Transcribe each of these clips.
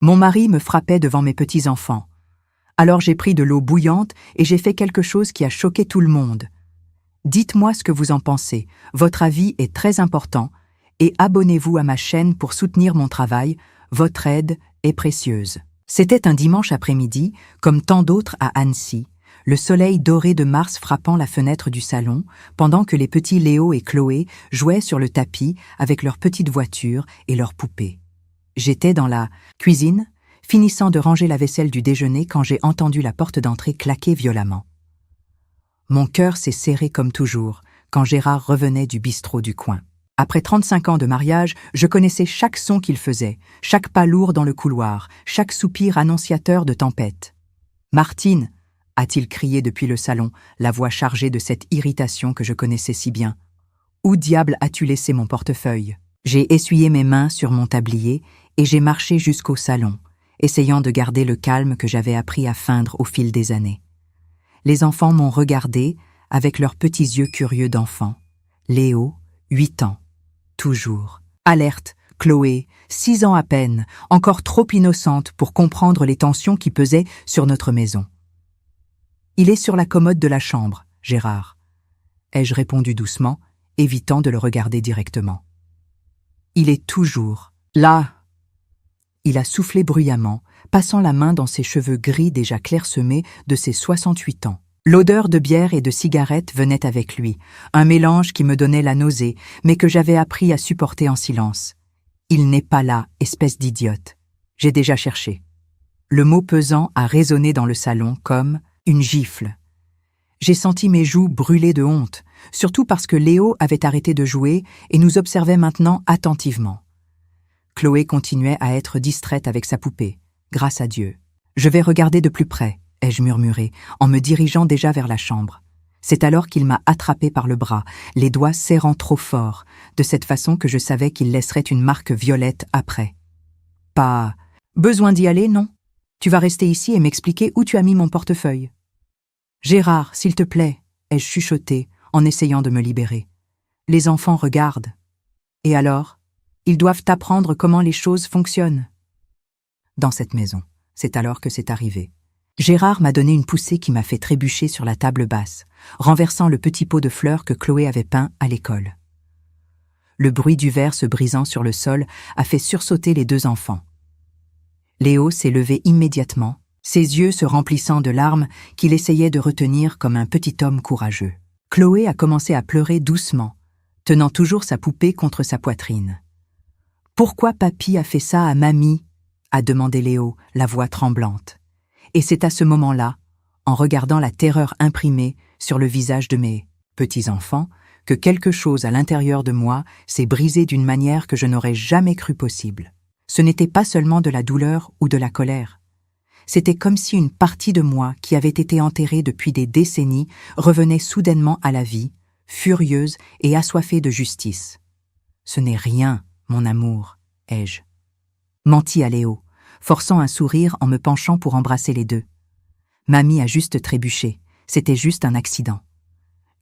Mon mari me frappait devant mes petits-enfants. Alors j'ai pris de l'eau bouillante et j'ai fait quelque chose qui a choqué tout le monde. Dites-moi ce que vous en pensez, votre avis est très important, et abonnez-vous à ma chaîne pour soutenir mon travail, votre aide est précieuse. C'était un dimanche après-midi, comme tant d'autres à Annecy, le soleil doré de mars frappant la fenêtre du salon, pendant que les petits Léo et Chloé jouaient sur le tapis avec leur petite voiture et leurs poupées. J'étais dans la cuisine, finissant de ranger la vaisselle du déjeuner quand j'ai entendu la porte d'entrée claquer violemment. Mon cœur s'est serré comme toujours quand Gérard revenait du bistrot du coin. Après 35 ans de mariage, je connaissais chaque son qu'il faisait, chaque pas lourd dans le couloir, chaque soupir annonciateur de tempête. « Martine !» a-t-il crié depuis le salon, la voix chargée de cette irritation que je connaissais si bien. « Où diable as-tu laissé mon portefeuille ?» J'ai essuyé mes mains sur mon tablier et j'ai marché jusqu'au salon, essayant de garder le calme que j'avais appris à feindre au fil des années. Les enfants m'ont regardé avec leurs petits yeux curieux d'enfant. Léo, 8 ans. Toujours. Alerte, Chloé, 6 ans à peine, encore trop innocente pour comprendre les tensions qui pesaient sur notre maison. « Il est sur la commode de la chambre, Gérard. » ai-je répondu doucement, évitant de le regarder directement. « Il est toujours là. » Il a soufflé bruyamment, passant la main dans ses cheveux gris déjà clairsemés de ses 68 ans. L'odeur de bière et de cigarette venait avec lui, un mélange qui me donnait la nausée, mais que j'avais appris à supporter en silence. Il n'est pas là, espèce d'idiote. J'ai déjà cherché. Le mot pesant a résonné dans le salon comme une gifle. J'ai senti mes joues brûler de honte, surtout parce que Léo avait arrêté de jouer et nous observait maintenant attentivement. Chloé continuait à être distraite avec sa poupée, grâce à Dieu. « Je vais regarder de plus près », ai-je murmuré, en me dirigeant déjà vers la chambre. C'est alors qu'il m'a attrapé par le bras, les doigts serrant trop fort, de cette façon que je savais qu'il laisserait une marque violette après. « Pas besoin d'y aller, non? Tu vas rester ici et m'expliquer où tu as mis mon portefeuille. »« Gérard, s'il te plaît, » ai-je chuchoté, en essayant de me libérer. « Les enfants regardent. Et alors ? Ils doivent apprendre comment les choses fonctionnent. » Dans cette maison, c'est alors que c'est arrivé. Gérard m'a donné une poussée qui m'a fait trébucher sur la table basse, renversant le petit pot de fleurs que Chloé avait peint à l'école. Le bruit du verre se brisant sur le sol a fait sursauter les deux enfants. Léo s'est levé immédiatement, ses yeux se remplissant de larmes qu'il essayait de retenir comme un petit homme courageux. Chloé a commencé à pleurer doucement, tenant toujours sa poupée contre sa poitrine. « Pourquoi papy a fait ça à mamie ?» a demandé Léo, la voix tremblante. Et c'est à ce moment-là, en regardant la terreur imprimée sur le visage de mes petits-enfants, que quelque chose à l'intérieur de moi s'est brisé d'une manière que je n'aurais jamais cru possible. Ce n'était pas seulement de la douleur ou de la colère. C'était comme si une partie de moi qui avait été enterrée depuis des décennies revenait soudainement à la vie, furieuse et assoiffée de justice. « Ce n'est rien, mon amour, » ai-je menti à Léo, forçant un sourire en me penchant pour embrasser les deux. Mamie a juste trébuché, c'était juste un accident.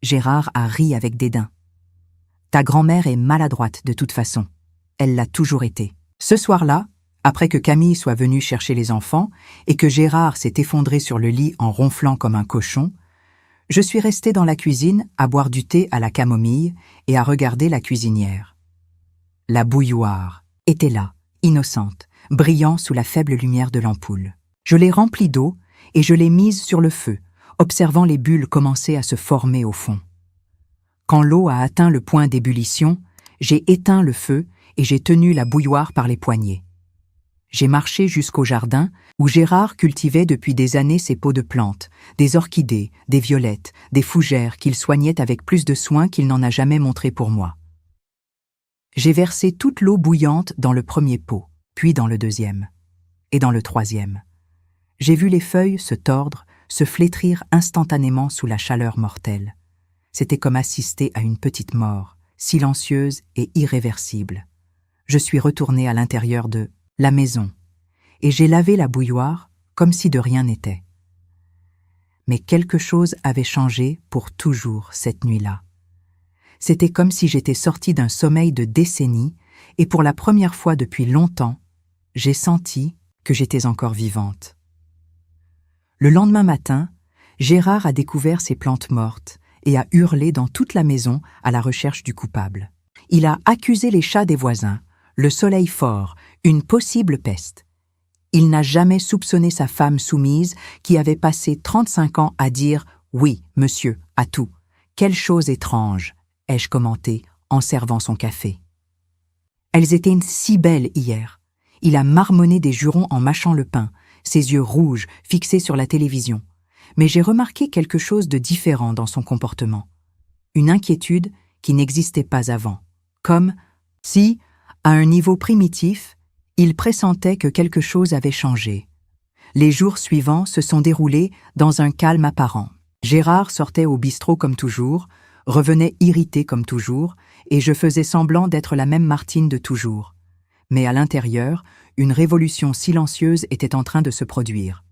Gérard a ri avec dédain. Ta grand-mère est maladroite de toute façon. Elle l'a toujours été. Ce soir-là, après que Camille soit venue chercher les enfants et que Gérard s'est effondré sur le lit en ronflant comme un cochon, je suis restée dans la cuisine à boire du thé à la camomille et à regarder la cuisinière. La bouilloire était là, innocente, brillant sous la faible lumière de l'ampoule. Je l'ai remplie d'eau et je l'ai mise sur le feu, observant les bulles commencer à se former au fond. Quand l'eau a atteint le point d'ébullition, j'ai éteint le feu et j'ai tenu la bouilloire par les poignets. J'ai marché jusqu'au jardin où Gérard cultivait depuis des années ses pots de plantes, des orchidées, des violettes, des fougères qu'il soignait avec plus de soin qu'il n'en a jamais montré pour moi. J'ai versé toute l'eau bouillante dans le premier pot, puis dans le deuxième, et dans le troisième. J'ai vu les feuilles se tordre, se flétrir instantanément sous la chaleur mortelle. C'était comme assister à une petite mort, silencieuse et irréversible. Je suis retournée à l'intérieur de la maison, et j'ai lavé la bouilloire comme si de rien n'était. Mais quelque chose avait changé pour toujours cette nuit-là. C'était comme si j'étais sortie d'un sommeil de décennies, et pour la première fois depuis longtemps, j'ai senti que j'étais encore vivante. Le lendemain matin, Gérard a découvert ces plantes mortes et a hurlé dans toute la maison à la recherche du coupable. Il a accusé les chats des voisins, le soleil fort, une possible peste. Il n'a jamais soupçonné sa femme soumise qui avait passé 35 ans à dire « oui, monsieur » à tout. « Quelle chose étrange !» ai-je commenté en servant son café. Elles étaient si belles hier. Il a marmonné des jurons en mâchant le pain, ses yeux rouges fixés sur la télévision. Mais j'ai remarqué quelque chose de différent dans son comportement. Une inquiétude qui n'existait pas avant. Comme si, à un niveau primitif, il pressentait que quelque chose avait changé. Les jours suivants se sont déroulés dans un calme apparent. Gérard sortait au bistrot comme toujours, revenait irrité comme toujours, et je faisais semblant d'être la même Martine de toujours. Mais à l'intérieur, une révolution silencieuse était en train de se produire.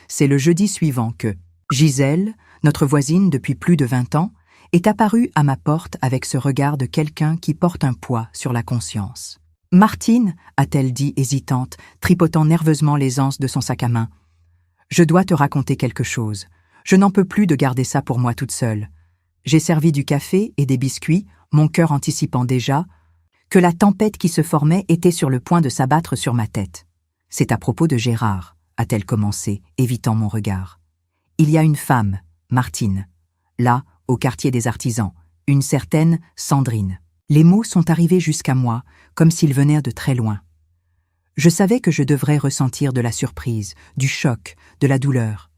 C'est le jeudi suivant que Gisèle, notre voisine depuis plus de 20 ans, est apparue à ma porte avec ce regard de quelqu'un qui porte un poids sur la conscience. « Martine » a-t-elle dit hésitante, tripotant nerveusement les anses de son sac à main. « Je dois te raconter quelque chose. Je n'en peux plus de garder ça pour moi toute seule. J'ai servi du café et des biscuits, mon cœur anticipant déjà que la tempête qui se formait était sur le point de s'abattre sur ma tête. C'est à propos de Gérard, a-t-elle commencé, évitant mon regard. Il y a une femme, Martine, là, au quartier des artisans, une certaine Sandrine. Les mots sont arrivés jusqu'à moi, comme s'ils venaient de très loin. Je savais que je devrais ressentir de la surprise, du choc, de la douleur.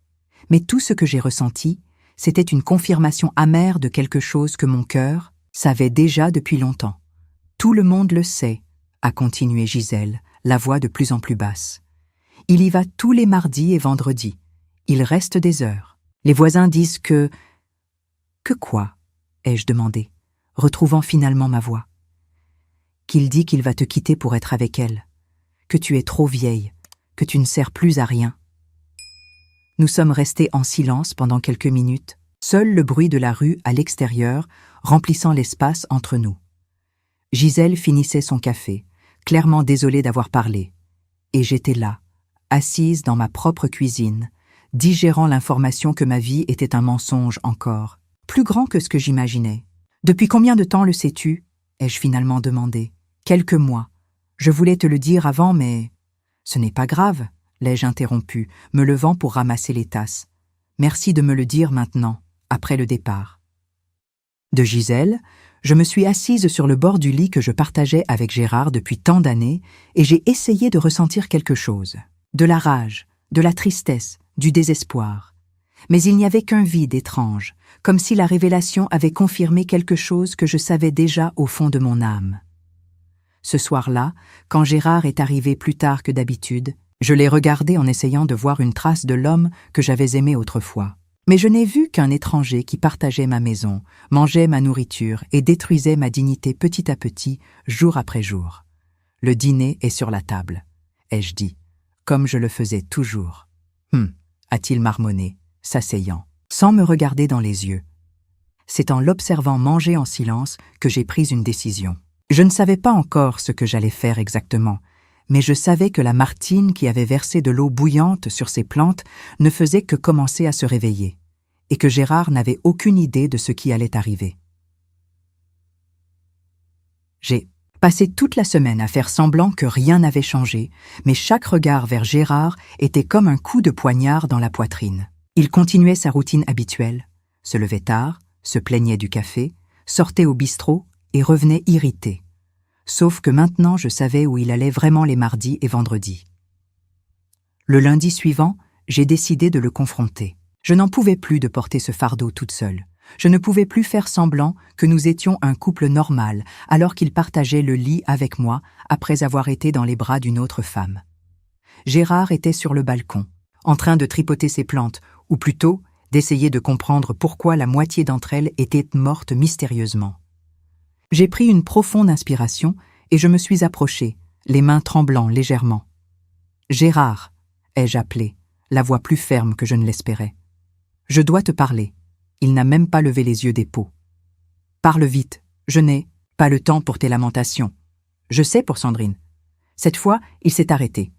Mais tout ce que j'ai ressenti, c'était une confirmation amère de quelque chose que mon cœur savait déjà depuis longtemps. Tout le monde le sait, a continué Gisèle, la voix de plus en plus basse. Il y va tous les mardis et vendredis. Il reste des heures. Les voisins disent que... Que quoi ? Ai-je demandé, retrouvant finalement ma voix. Qu'il dit qu'il va te quitter pour être avec elle, que tu es trop vieille, que tu ne sers plus à rien. Nous sommes restés en silence pendant quelques minutes, seul le bruit de la rue à l'extérieur remplissant l'espace entre nous. Gisèle finissait son café, clairement désolée d'avoir parlé, et j'étais là, assise dans ma propre cuisine, digérant l'information que ma vie était un mensonge encore, plus grand que ce que j'imaginais. « Depuis combien de temps le sais-tu » ai-je finalement demandé. « Quelques mois. Je voulais te le dire avant, mais... »« Ce n'est pas grave, » l'ai-je interrompu, me levant pour ramasser les tasses. « Merci de me le dire maintenant, après le départ. » De Gisèle, je me suis assise sur le bord du lit que je partageais avec Gérard depuis tant d'années et j'ai essayé de ressentir quelque chose. De la rage, de la tristesse, du désespoir. Mais il n'y avait qu'un vide étrange, comme si la révélation avait confirmé quelque chose que je savais déjà au fond de mon âme. Ce soir-là, quand Gérard est arrivé plus tard que d'habitude, je l'ai regardé en essayant de voir une trace de l'homme que j'avais aimé autrefois. Mais je n'ai vu qu'un étranger qui partageait ma maison, mangeait ma nourriture et détruisait ma dignité petit à petit, jour après jour. Le dîner est sur la table, ai-je dit, comme je le faisais toujours. A-t-il marmonné, s'asseyant, sans me regarder dans les yeux. C'est en l'observant manger en silence que j'ai pris une décision. Je ne savais pas encore ce que j'allais faire exactement, mais je savais que la Martine qui avait versé de l'eau bouillante sur ses plantes ne faisait que commencer à se réveiller, et que Gérard n'avait aucune idée de ce qui allait arriver. J'ai passé toute la semaine à faire semblant que rien n'avait changé, mais chaque regard vers Gérard était comme un coup de poignard dans la poitrine. Il continuait sa routine habituelle, se levait tard, se plaignait du café, sortait au bistrot et revenait irrité. Sauf que maintenant je savais où il allait vraiment les mardis et vendredis. Le lundi suivant, j'ai décidé de le confronter. Je n'en pouvais plus de porter ce fardeau toute seule. Je ne pouvais plus faire semblant que nous étions un couple normal alors qu'il partageait le lit avec moi après avoir été dans les bras d'une autre femme. Gérard était sur le balcon, en train de tripoter ses plantes, ou plutôt d'essayer de comprendre pourquoi la moitié d'entre elles étaient mortes mystérieusement. J'ai pris une profonde inspiration et je me suis approchée, les mains tremblant légèrement. « Gérard » ai-je appelé, la voix plus ferme que je ne l'espérais. « Je dois te parler. » Il n'a même pas levé les yeux des pots. « Parle vite, je n'ai pas le temps pour tes lamentations. Je sais pour Sandrine. » Cette fois, il s'est arrêté.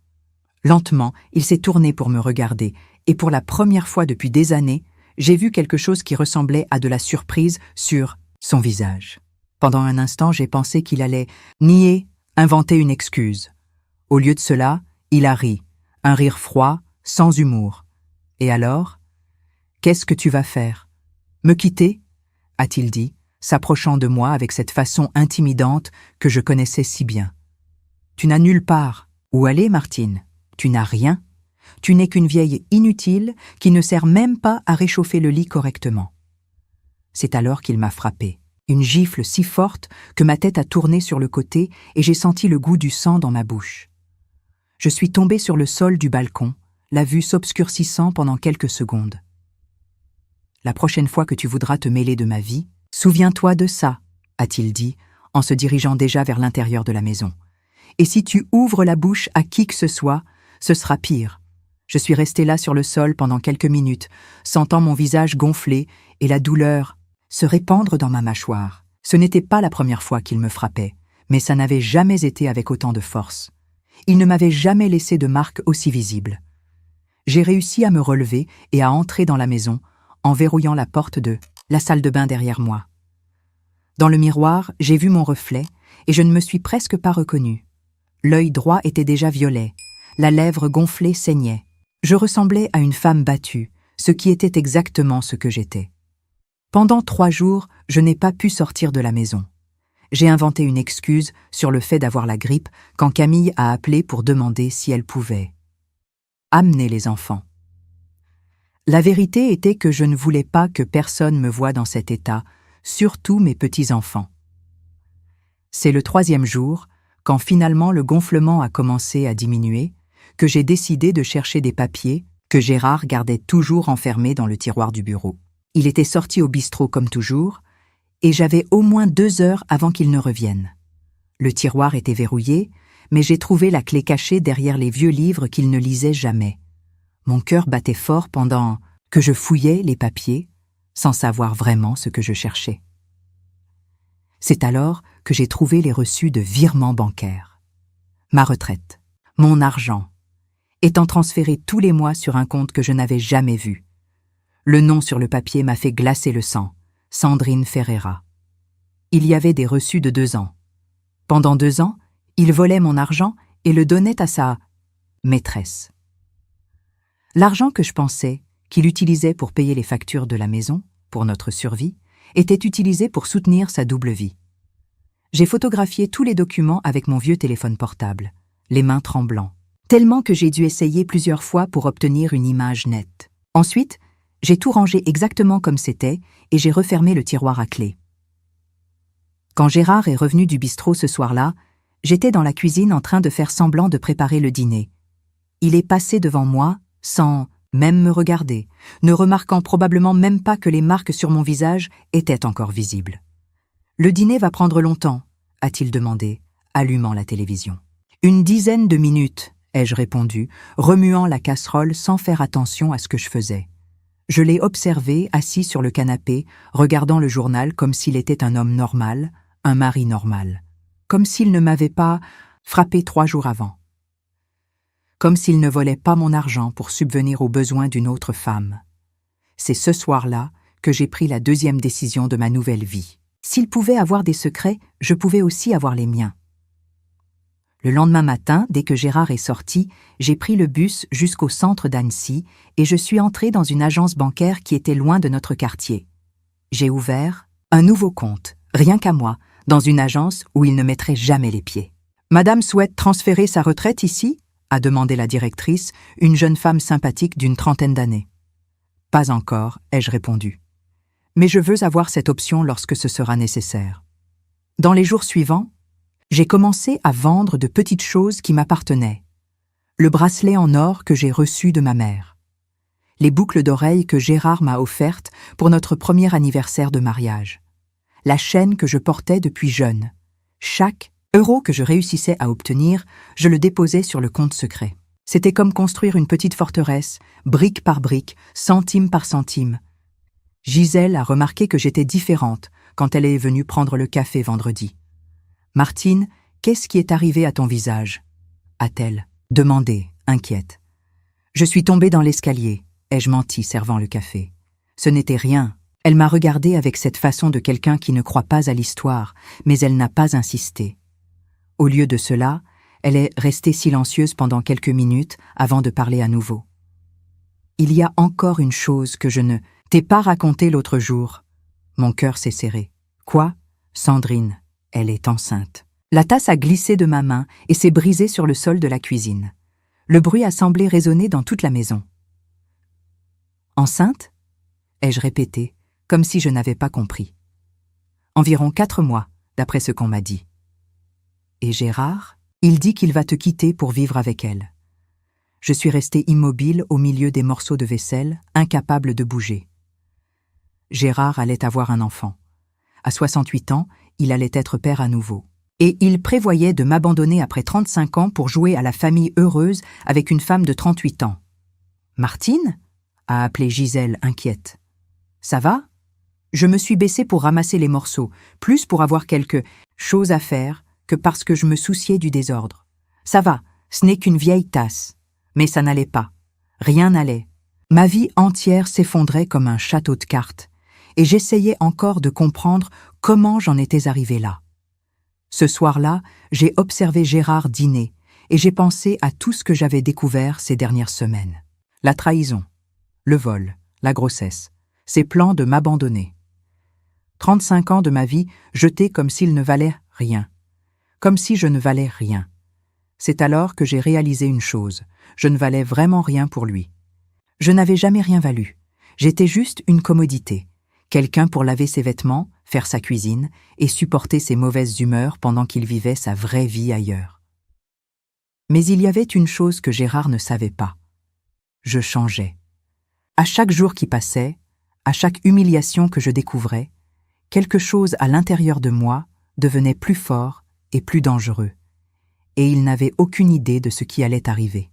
Lentement, il s'est tourné pour me regarder, et pour la première fois depuis des années, j'ai vu quelque chose qui ressemblait à de la surprise sur son visage. Pendant un instant, j'ai pensé qu'il allait nier, inventer une excuse. Au lieu de cela, il a ri, un rire froid, sans humour. Et alors ? Qu'est-ce que tu vas faire ? Me quitter ? A-t-il dit, s'approchant de moi avec cette façon intimidante que je connaissais si bien. Tu n'as nulle part où aller, Martine. Tu n'as rien. Tu n'es qu'une vieille inutile qui ne sert même pas à réchauffer le lit correctement. C'est alors qu'il m'a frappée. Une gifle si forte que ma tête a tourné sur le côté et j'ai senti le goût du sang dans ma bouche. Je suis tombée sur le sol du balcon, la vue s'obscurcissant pendant quelques secondes. La prochaine fois que tu voudras te mêler de ma vie, souviens-toi de ça, a-t-il dit, en se dirigeant déjà vers l'intérieur de la maison. Et si tu ouvres la bouche à qui que ce soit, ce sera pire. Je suis restée là sur le sol pendant quelques minutes, sentant mon visage gonfler et la douleur se répandre dans ma mâchoire. Ce n'était pas la première fois qu'il me frappait, mais ça n'avait jamais été avec autant de force. Il ne m'avait jamais laissé de marque aussi visible. J'ai réussi à me relever et à entrer dans la maison, en verrouillant la porte de la salle de bain derrière moi. Dans le miroir, j'ai vu mon reflet et je ne me suis presque pas reconnue. L'œil droit était déjà violet, la lèvre gonflée saignait. Je ressemblais à une femme battue, ce qui était exactement ce que j'étais. Pendant 3 jours, je n'ai pas pu sortir de la maison. J'ai inventé une excuse sur le fait d'avoir la grippe quand Camille a appelé pour demander si elle pouvait amener les enfants. La vérité était que je ne voulais pas que personne me voie dans cet état, surtout mes petits-enfants. C'est le 3e jour, quand finalement le gonflement a commencé à diminuer, que j'ai décidé de chercher des papiers que Gérard gardait toujours enfermés dans le tiroir du bureau. Il était sorti au bistrot comme toujours, et j'avais au moins 2 heures avant qu'il ne revienne. Le tiroir était verrouillé, mais j'ai trouvé la clé cachée derrière les vieux livres qu'il ne lisait jamais. Mon cœur battait fort pendant que je fouillais les papiers, sans savoir vraiment ce que je cherchais. C'est alors que j'ai trouvé les reçus de virements bancaires. Ma retraite, mon argent, étant transféré tous les mois sur un compte que je n'avais jamais vu. Le nom sur le papier m'a fait glacer le sang, Sandrine Ferreira. Il y avait des reçus de 2 ans. Pendant 2 ans, il volait mon argent et le donnait à sa maîtresse. L'argent que je pensais qu'il utilisait pour payer les factures de la maison, pour notre survie, était utilisé pour soutenir sa double vie. J'ai photographié tous les documents avec mon vieux téléphone portable, les mains tremblantes, tellement que j'ai dû essayer plusieurs fois pour obtenir une image nette. Ensuite, j'ai tout rangé exactement comme c'était et j'ai refermé le tiroir à clé. Quand Gérard est revenu du bistrot ce soir-là, j'étais dans la cuisine en train de faire semblant de préparer le dîner. Il est passé devant moi, sans même me regarder, ne remarquant probablement même pas que les marques sur mon visage étaient encore visibles. « Le dîner va prendre longtemps », a-t-il demandé, allumant la télévision. « 10 minutes, ai-je répondu, remuant la casserole sans faire attention à ce que je faisais. Je l'ai observé, assis sur le canapé, regardant le journal comme s'il était un homme normal, un mari normal. Comme s'il ne m'avait pas frappé 3 jours avant. Comme s'il ne volait pas mon argent pour subvenir aux besoins d'une autre femme. C'est ce soir-là que j'ai pris la 2e décision de ma nouvelle vie. S'il pouvait avoir des secrets, je pouvais aussi avoir les miens. Le lendemain matin, dès que Gérard est sorti, j'ai pris le bus jusqu'au centre d'Annecy et je suis entrée dans une agence bancaire qui était loin de notre quartier. J'ai ouvert un nouveau compte, rien qu'à moi, dans une agence où il ne mettrait jamais les pieds. « Madame souhaite transférer sa retraite ici ?» a demandé la directrice, une jeune femme sympathique d'une 30aine d'années. « Pas encore », ai-je répondu. « Mais je veux avoir cette option lorsque ce sera nécessaire. » Dans les jours suivants, j'ai commencé à vendre de petites choses qui m'appartenaient. Le bracelet en or que j'ai reçu de ma mère. Les boucles d'oreilles que Gérard m'a offertes pour notre premier anniversaire de mariage. La chaîne que je portais depuis jeune. Chaque euro que je réussissais à obtenir, je le déposais sur le compte secret. C'était comme construire une petite forteresse, brique par brique, centime par centime. Gisèle a remarqué que j'étais différente quand elle est venue prendre le café vendredi. « Martine, qu'est-ce qui est arrivé à ton visage ?» a-t-elle demandé, inquiète. Je suis tombée dans l'escalier, ai-je menti, servant le café. Ce n'était rien. Elle m'a regardée avec cette façon de quelqu'un qui ne croit pas à l'histoire, mais elle n'a pas insisté. Au lieu de cela, elle est restée silencieuse pendant quelques minutes avant de parler à nouveau. Il y a encore une chose que je ne t'ai pas racontée l'autre jour. Mon cœur s'est serré. Quoi? Sandrine, elle est enceinte. La tasse a glissé de ma main et s'est brisée sur le sol de la cuisine. Le bruit a semblé résonner dans toute la maison. Enceinte? Ai-je répété, comme si je n'avais pas compris. Environ 4 mois, d'après ce qu'on m'a dit. Et Gérard? Il dit qu'il va te quitter pour vivre avec elle. Je suis restée immobile au milieu des morceaux de vaisselle, incapable de bouger. Gérard allait avoir un enfant. À 68 ans, il allait être père à nouveau. Et il prévoyait de m'abandonner après 35 ans pour jouer à la famille heureuse avec une femme de 38 ans. « Martine ?» a appelé Gisèle, inquiète. « Ça va ?» Je me suis baissée pour ramasser les morceaux, plus pour avoir quelque chose à faire que parce que je me souciais du désordre. « Ça va, ce n'est qu'une vieille tasse. » Mais ça n'allait pas. Rien n'allait. Ma vie entière s'effondrait comme un château de cartes, et j'essayais encore de comprendre comment j'en étais arrivée là. Ce soir-là, j'ai observé Gérard dîner, et j'ai pensé à tout ce que j'avais découvert ces dernières semaines. La trahison, le vol, la grossesse, ses plans de m'abandonner. 35 ans de ma vie jetés comme s'ils ne valaient rien. Comme si je ne valais rien. C'est alors que j'ai réalisé une chose, je ne valais vraiment rien pour lui. Je n'avais jamais rien valu. J'étais juste une commodité. Quelqu'un pour laver ses vêtements, faire sa cuisine et supporter ses mauvaises humeurs pendant qu'il vivait sa vraie vie ailleurs. Mais il y avait une chose que Gérard ne savait pas. Je changeais. À chaque jour qui passait, à chaque humiliation que je découvrais, quelque chose à l'intérieur de moi devenait plus fort et plus dangereux. Et il n'avait aucune idée de ce qui allait arriver.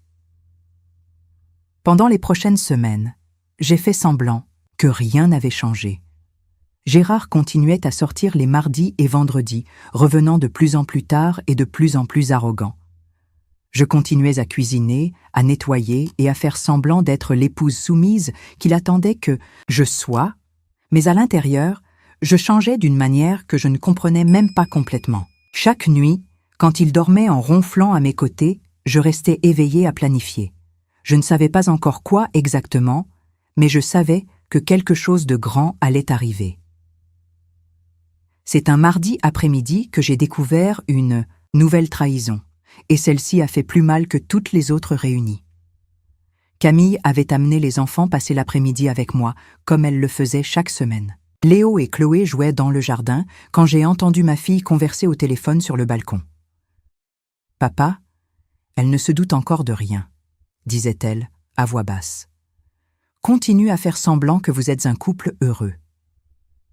Pendant les prochaines semaines, j'ai fait semblant que rien n'avait changé. Gérard continuait à sortir les mardis et vendredis, revenant de plus en plus tard et de plus en plus arrogant. Je continuais à cuisiner, à nettoyer et à faire semblant d'être l'épouse soumise qu'il attendait que je sois, mais à l'intérieur, je changeais d'une manière que je ne comprenais même pas complètement. Chaque nuit, quand il dormait en ronflant à mes côtés, je restais éveillée à planifier. Je ne savais pas encore quoi exactement, mais je savais que quelque chose de grand allait arriver. C'est un mardi après-midi que j'ai découvert une nouvelle trahison, et celle-ci a fait plus mal que toutes les autres réunies. Camille avait amené les enfants passer l'après-midi avec moi, comme elle le faisait chaque semaine. Léo et Chloé jouaient dans le jardin quand j'ai entendu ma fille converser au téléphone sur le balcon. « Papa, elle ne se doute encore de rien, » disait-elle à voix basse. « Continue à faire semblant que vous êtes un couple heureux. »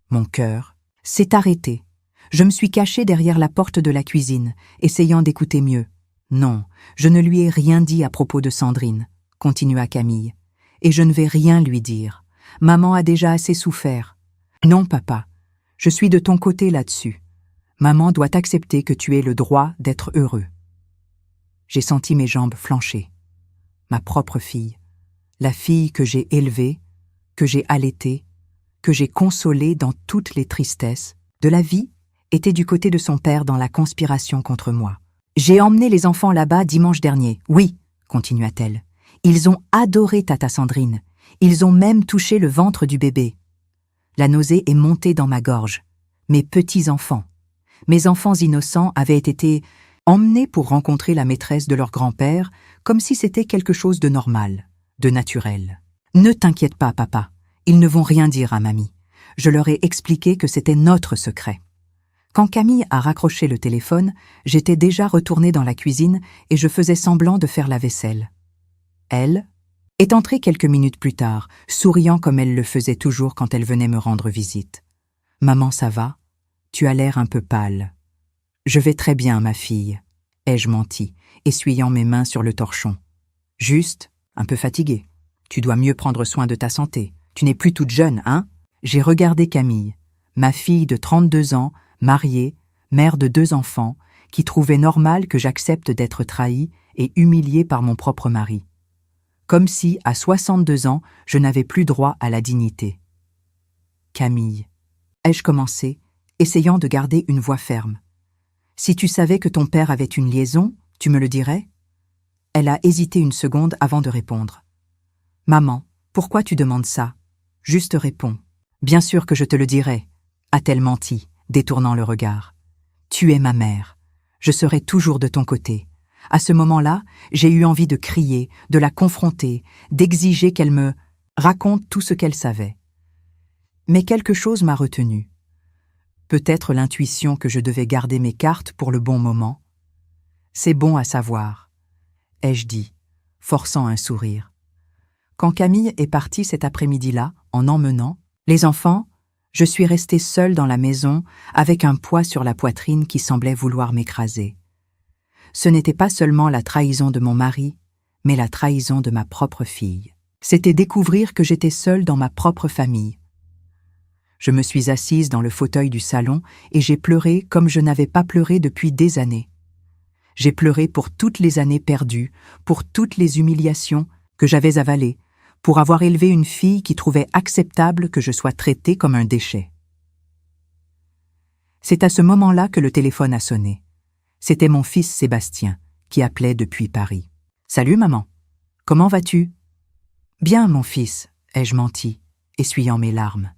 Mon cœur s'est arrêté. Je me suis cachée derrière la porte de la cuisine, essayant d'écouter mieux. « Non, je ne lui ai rien dit à propos de Sandrine, » continua Camille. « Et je ne vais rien lui dire. Maman a déjà assez souffert. » « Non, papa, je suis de ton côté là-dessus. Maman doit accepter que tu aies le droit d'être heureux. » J'ai senti mes jambes flancher. Ma propre fille, la fille que j'ai élevée, que j'ai allaitée, que j'ai consolée dans toutes les tristesses de la vie, était du côté de son père dans la conspiration contre moi. « J'ai emmené les enfants là-bas dimanche dernier. Oui, continua-t-elle. Ils ont adoré Tata Sandrine. Ils ont même touché le ventre du bébé. La nausée est montée dans ma gorge. Mes petits-enfants, mes enfants innocents avaient été emmenés pour rencontrer la maîtresse de leur grand-père comme si c'était quelque chose de normal, de naturel. « Ne t'inquiète pas, papa, ils ne vont rien dire à mamie. Je leur ai expliqué que c'était notre secret. » Quand Camille a raccroché le téléphone, j'étais déjà retournée dans la cuisine et je faisais semblant de faire la vaisselle. Elle est entrée quelques minutes plus tard, souriant comme elle le faisait toujours quand elle venait me rendre visite. « Maman, ça va? Tu as l'air un peu pâle. »« Je vais très bien, ma fille, » ai-je menti, essuyant mes mains sur le torchon. « Juste, un peu fatiguée. Tu dois mieux prendre soin de ta santé. Tu n'es plus toute jeune, hein ?» J'ai regardé Camille, ma fille de 32 ans, mariée, mère de 2 enfants, qui trouvait normal que j'accepte d'être trahie et humiliée par mon propre mari. Comme si, à 62 ans, je n'avais plus droit à la dignité. Camille, ai-je commencé, essayant de garder une voix ferme. Si tu savais que ton père avait une liaison, tu me le dirais? Elle a hésité une seconde avant de répondre. Maman, pourquoi tu demandes ça? Juste réponds. Bien sûr que je te le dirai, a-t-elle menti, détournant le regard. Tu es ma mère. Je serai toujours de ton côté. À ce moment-là, j'ai eu envie de crier, de la confronter, d'exiger qu'elle me raconte tout ce qu'elle savait. Mais quelque chose m'a retenue. Peut-être l'intuition que je devais garder mes cartes pour le bon moment. C'est bon à savoir, ai-je dit, forçant un sourire. Quand Camille est partie cet après-midi-là, en emmenant les enfants, je suis restée seule dans la maison avec un poids sur la poitrine qui semblait vouloir m'écraser. Ce n'était pas seulement la trahison de mon mari, mais la trahison de ma propre fille. C'était découvrir que j'étais seule dans ma propre famille. Je me suis assise dans le fauteuil du salon et j'ai pleuré comme je n'avais pas pleuré depuis des années. J'ai pleuré pour toutes les années perdues, pour toutes les humiliations que j'avais avalées, pour avoir élevé une fille qui trouvait acceptable que je sois traitée comme un déchet. C'est à ce moment-là que le téléphone a sonné. C'était mon fils Sébastien, qui appelait depuis Paris. « Salut maman, comment vas-tu ?»« Bien mon fils, ai-je menti, essuyant mes larmes.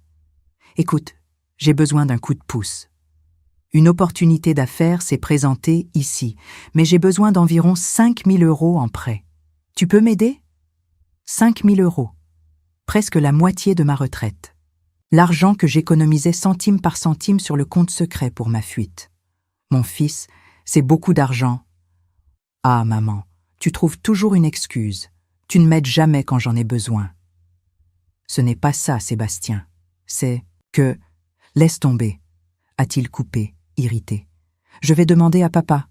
Écoute, j'ai besoin d'un coup de pouce. Une opportunité d'affaires s'est présentée ici, mais j'ai besoin d'environ 5 000 € en prêt. Tu peux m'aider ? 5 000 €, presque la moitié de ma retraite. L'argent que j'économisais centime par centime sur le compte secret pour ma fuite. Mon fils, c'est beaucoup d'argent. Ah, maman, tu trouves toujours une excuse. Tu ne m'aides jamais quand j'en ai besoin. Ce n'est pas ça, Sébastien. C'est que... Laisse tomber, a-t-il coupé, irrité. Je vais demander à papa.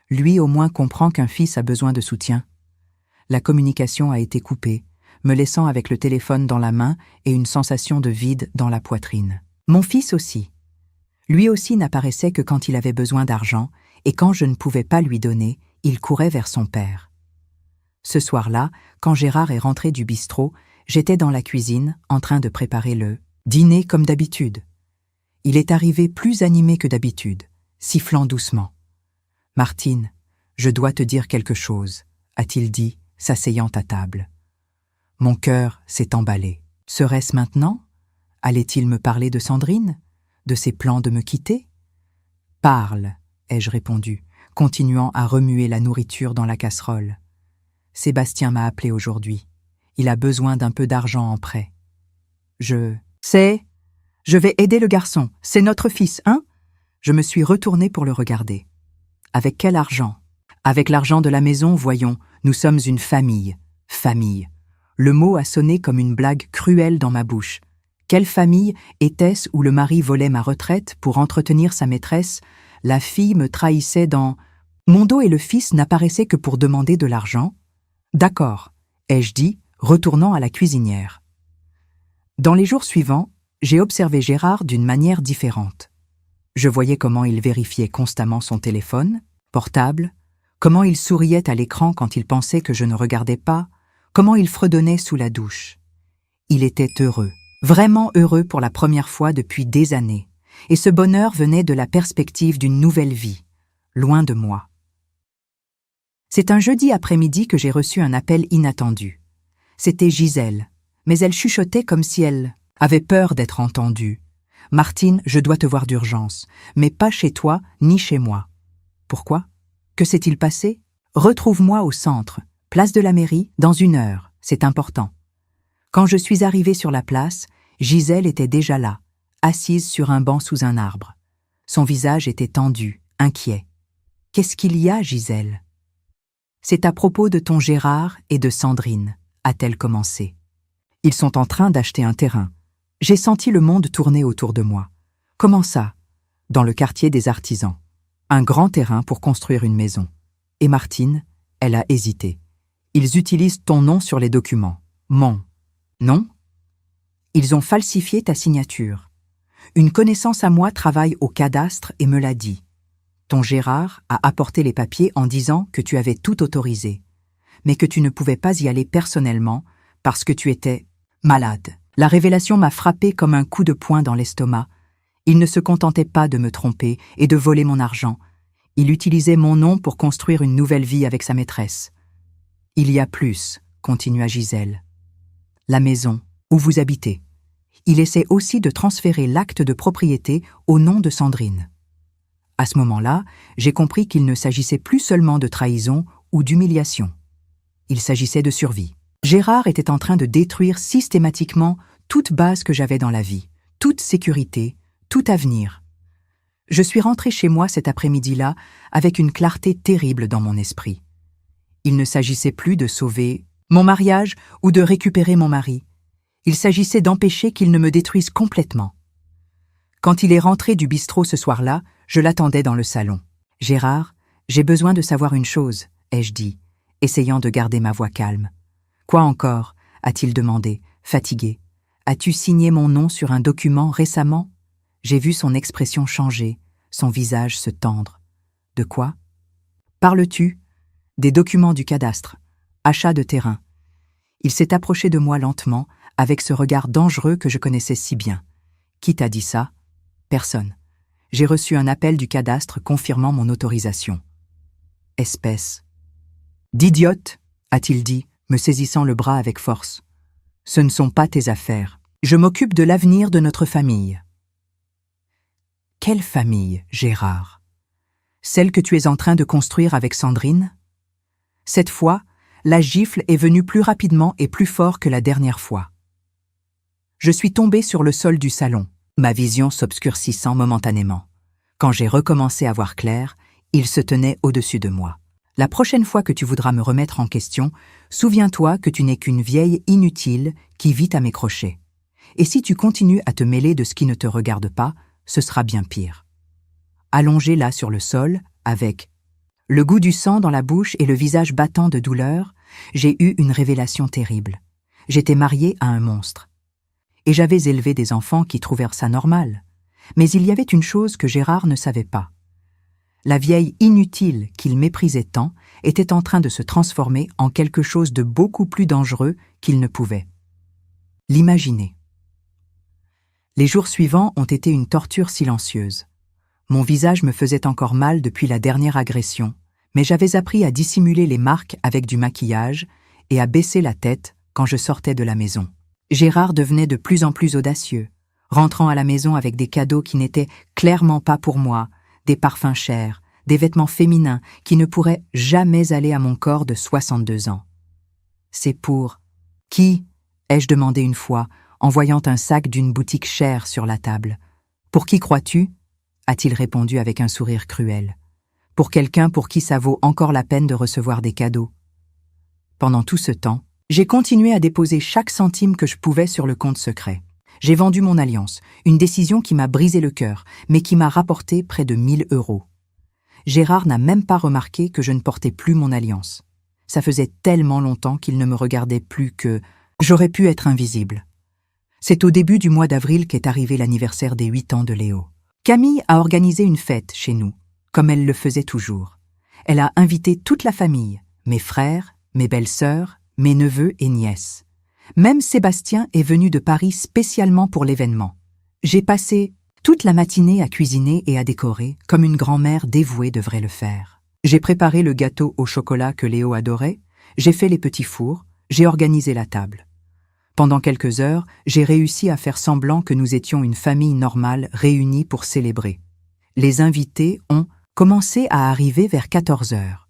Lui au moins comprend qu'un fils a besoin de soutien. La communication a été coupée, me laissant avec le téléphone dans la main et une sensation de vide dans la poitrine. Mon fils aussi. Lui aussi n'apparaissait que quand il avait besoin d'argent, et quand je ne pouvais pas lui donner, il courait vers son père. Ce soir-là, quand Gérard est rentré du bistrot, j'étais dans la cuisine, en train de préparer le dîner comme d'habitude. Il est arrivé plus animé que d'habitude, sifflant doucement. « Martine, je dois te dire quelque chose, » a-t-il dit, s'asseyant à table. Mon cœur s'est emballé. Serait-ce maintenant? Allait-il me parler de Sandrine? De ses plans de me quitter? « Parle, » ai-je répondu, continuant à remuer la nourriture dans la casserole. Sébastien m'a appelé aujourd'hui. Il a besoin d'un peu d'argent en prêt. Je vais aider le garçon, c'est notre fils, hein? Je me suis retournée pour le regarder. Avec quel argent? Avec l'argent de la maison, voyons, nous sommes une famille. Famille. Le mot a sonné comme une blague cruelle dans ma bouche. Quelle famille était-ce où le mari volait ma retraite pour entretenir sa maîtresse? La fille me trahissait dans... Mon dos et le fils n'apparaissaient que pour demander de l'argent. D'accord, ai-je dit, retournant à la cuisinière. Dans les jours suivants, j'ai observé Gérard d'une manière différente. Je voyais comment il vérifiait constamment son téléphone, portable, comment il souriait à l'écran quand il pensait que je ne regardais pas, comment il fredonnait sous la douche. Il était heureux, vraiment heureux pour la première fois depuis des années, et ce bonheur venait de la perspective d'une nouvelle vie, loin de moi. C'est un jeudi après-midi que j'ai reçu un appel inattendu. C'était Gisèle, mais elle chuchotait comme si elle avait peur d'être entendue. « Martine, je dois te voir d'urgence, mais pas chez toi ni chez moi. » Pourquoi? Que s'est-il passé? Retrouve-moi au centre, place de la mairie, dans 1 heure, c'est important. Quand je suis arrivée sur la place, Gisèle était déjà là, assise sur un banc sous un arbre. Son visage était tendu, inquiet. « Qu'est-ce qu'il y a, Gisèle ?»« C'est à propos de ton Gérard et de Sandrine, » a-t-elle commencé. « Ils sont en train d'acheter un terrain. J'ai senti le monde tourner autour de moi. Comment ça? Dans le quartier des artisans. Un grand terrain pour construire une maison. Et Martine, elle a hésité. Ils utilisent ton nom sur les documents. Mon nom? Ils ont falsifié ta signature. Une connaissance à moi travaille au cadastre et me l'a dit. Ton Gérard a apporté les papiers en disant que tu avais tout autorisé, mais que tu ne pouvais pas y aller personnellement parce que tu étais malade. La révélation m'a frappé comme un coup de poing dans l'estomac. Il ne se contentait pas de me tromper et de voler mon argent. Il utilisait mon nom pour construire une nouvelle vie avec sa maîtresse. Il y a plus, continua Gisèle. La maison où vous habitez. Il essaie aussi de transférer l'acte de propriété au nom de Sandrine. À ce moment-là, j'ai compris qu'il ne s'agissait plus seulement de trahison ou d'humiliation. Il s'agissait de survie. Gérard était en train de détruire systématiquement toute base que j'avais dans la vie, toute sécurité, tout avenir. Je suis rentrée chez moi cet après-midi-là avec une clarté terrible dans mon esprit. Il ne s'agissait plus de sauver mon mariage ou de récupérer mon mari. Il s'agissait d'empêcher qu'il ne me détruise complètement. Quand il est rentré du bistrot ce soir-là, je l'attendais dans le salon. « Gérard, j'ai besoin de savoir une chose, » ai-je dit, essayant de garder ma voix calme. « Quoi encore » a-t-il demandé, fatigué. « As-tu signé mon nom sur un document récemment ?» J'ai vu son expression changer, son visage se tendre. « De quoi ?»« Parles-tu ?»« Des documents du cadastre. Achat de terrain. » Il s'est approché de moi lentement, avec ce regard dangereux que je connaissais si bien. « Qui t'a dit ça ?»« Personne. J'ai reçu un appel du cadastre confirmant mon autorisation. »« Espèce. »« D'idiote » a-t-il dit, me saisissant le bras avec force. « Ce ne sont pas tes affaires. Je m'occupe de l'avenir de notre famille. » Quelle famille, Gérard? Celle que tu es en train de construire avec Sandrine? Cette fois, la gifle est venue plus rapidement et plus fort que la dernière fois. Je suis tombée sur le sol du salon, ma vision s'obscurcissant momentanément. Quand j'ai recommencé à voir clair, il se tenait au-dessus de moi. La prochaine fois que tu voudras me remettre en question, souviens-toi que tu n'es qu'une vieille inutile qui vit à mes crochets. Et si tu continues à te mêler de ce qui ne te regarde pas, ce sera bien pire. Allongé là sur le sol, avec le goût du sang dans la bouche et le visage battant de douleur, j'ai eu une révélation terrible. J'étais mariée à un monstre. Et j'avais élevé des enfants qui trouvèrent ça normal. Mais il y avait une chose que Gérard ne savait pas. La vieille inutile qu'il méprisait tant était en train de se transformer en quelque chose de beaucoup plus dangereux qu'il ne pouvait l'imaginer. Les jours suivants ont été une torture silencieuse. Mon visage me faisait encore mal depuis la dernière agression, mais j'avais appris à dissimuler les marques avec du maquillage et à baisser la tête quand je sortais de la maison. Gérard devenait de plus en plus audacieux, rentrant à la maison avec des cadeaux qui n'étaient clairement pas pour moi, des parfums chers, des vêtements féminins qui ne pourraient jamais aller à mon corps de 62 ans. « C'est pour qui ?» ai-je demandé une fois, en voyant un sac d'une boutique chère sur la table. « Pour qui crois-tu » a-t-il répondu avec un sourire cruel. « Pour quelqu'un pour qui ça vaut encore la peine de recevoir des cadeaux. » Pendant tout ce temps, j'ai continué à déposer chaque centime que je pouvais sur le compte secret. J'ai vendu mon alliance, une décision qui m'a brisé le cœur, mais qui m'a rapporté près de 1 000 €. Gérard n'a même pas remarqué que je ne portais plus mon alliance. Ça faisait tellement longtemps qu'il ne me regardait plus que j'aurais pu être invisible. C'est au début du mois d'avril qu'est arrivé l'anniversaire des 8 ans de Léo. Camille a organisé une fête chez nous, comme elle le faisait toujours. Elle a invité toute la famille, mes frères, mes belles-sœurs, mes neveux et nièces. Même Sébastien est venu de Paris spécialement pour l'événement. J'ai passé toute la matinée à cuisiner et à décorer, comme une grand-mère dévouée devrait le faire. J'ai préparé le gâteau au chocolat que Léo adorait, j'ai fait les petits fours, j'ai organisé la table. Pendant quelques heures, j'ai réussi à faire semblant que nous étions une famille normale réunie pour célébrer. Les invités ont commencé à arriver vers 14 heures.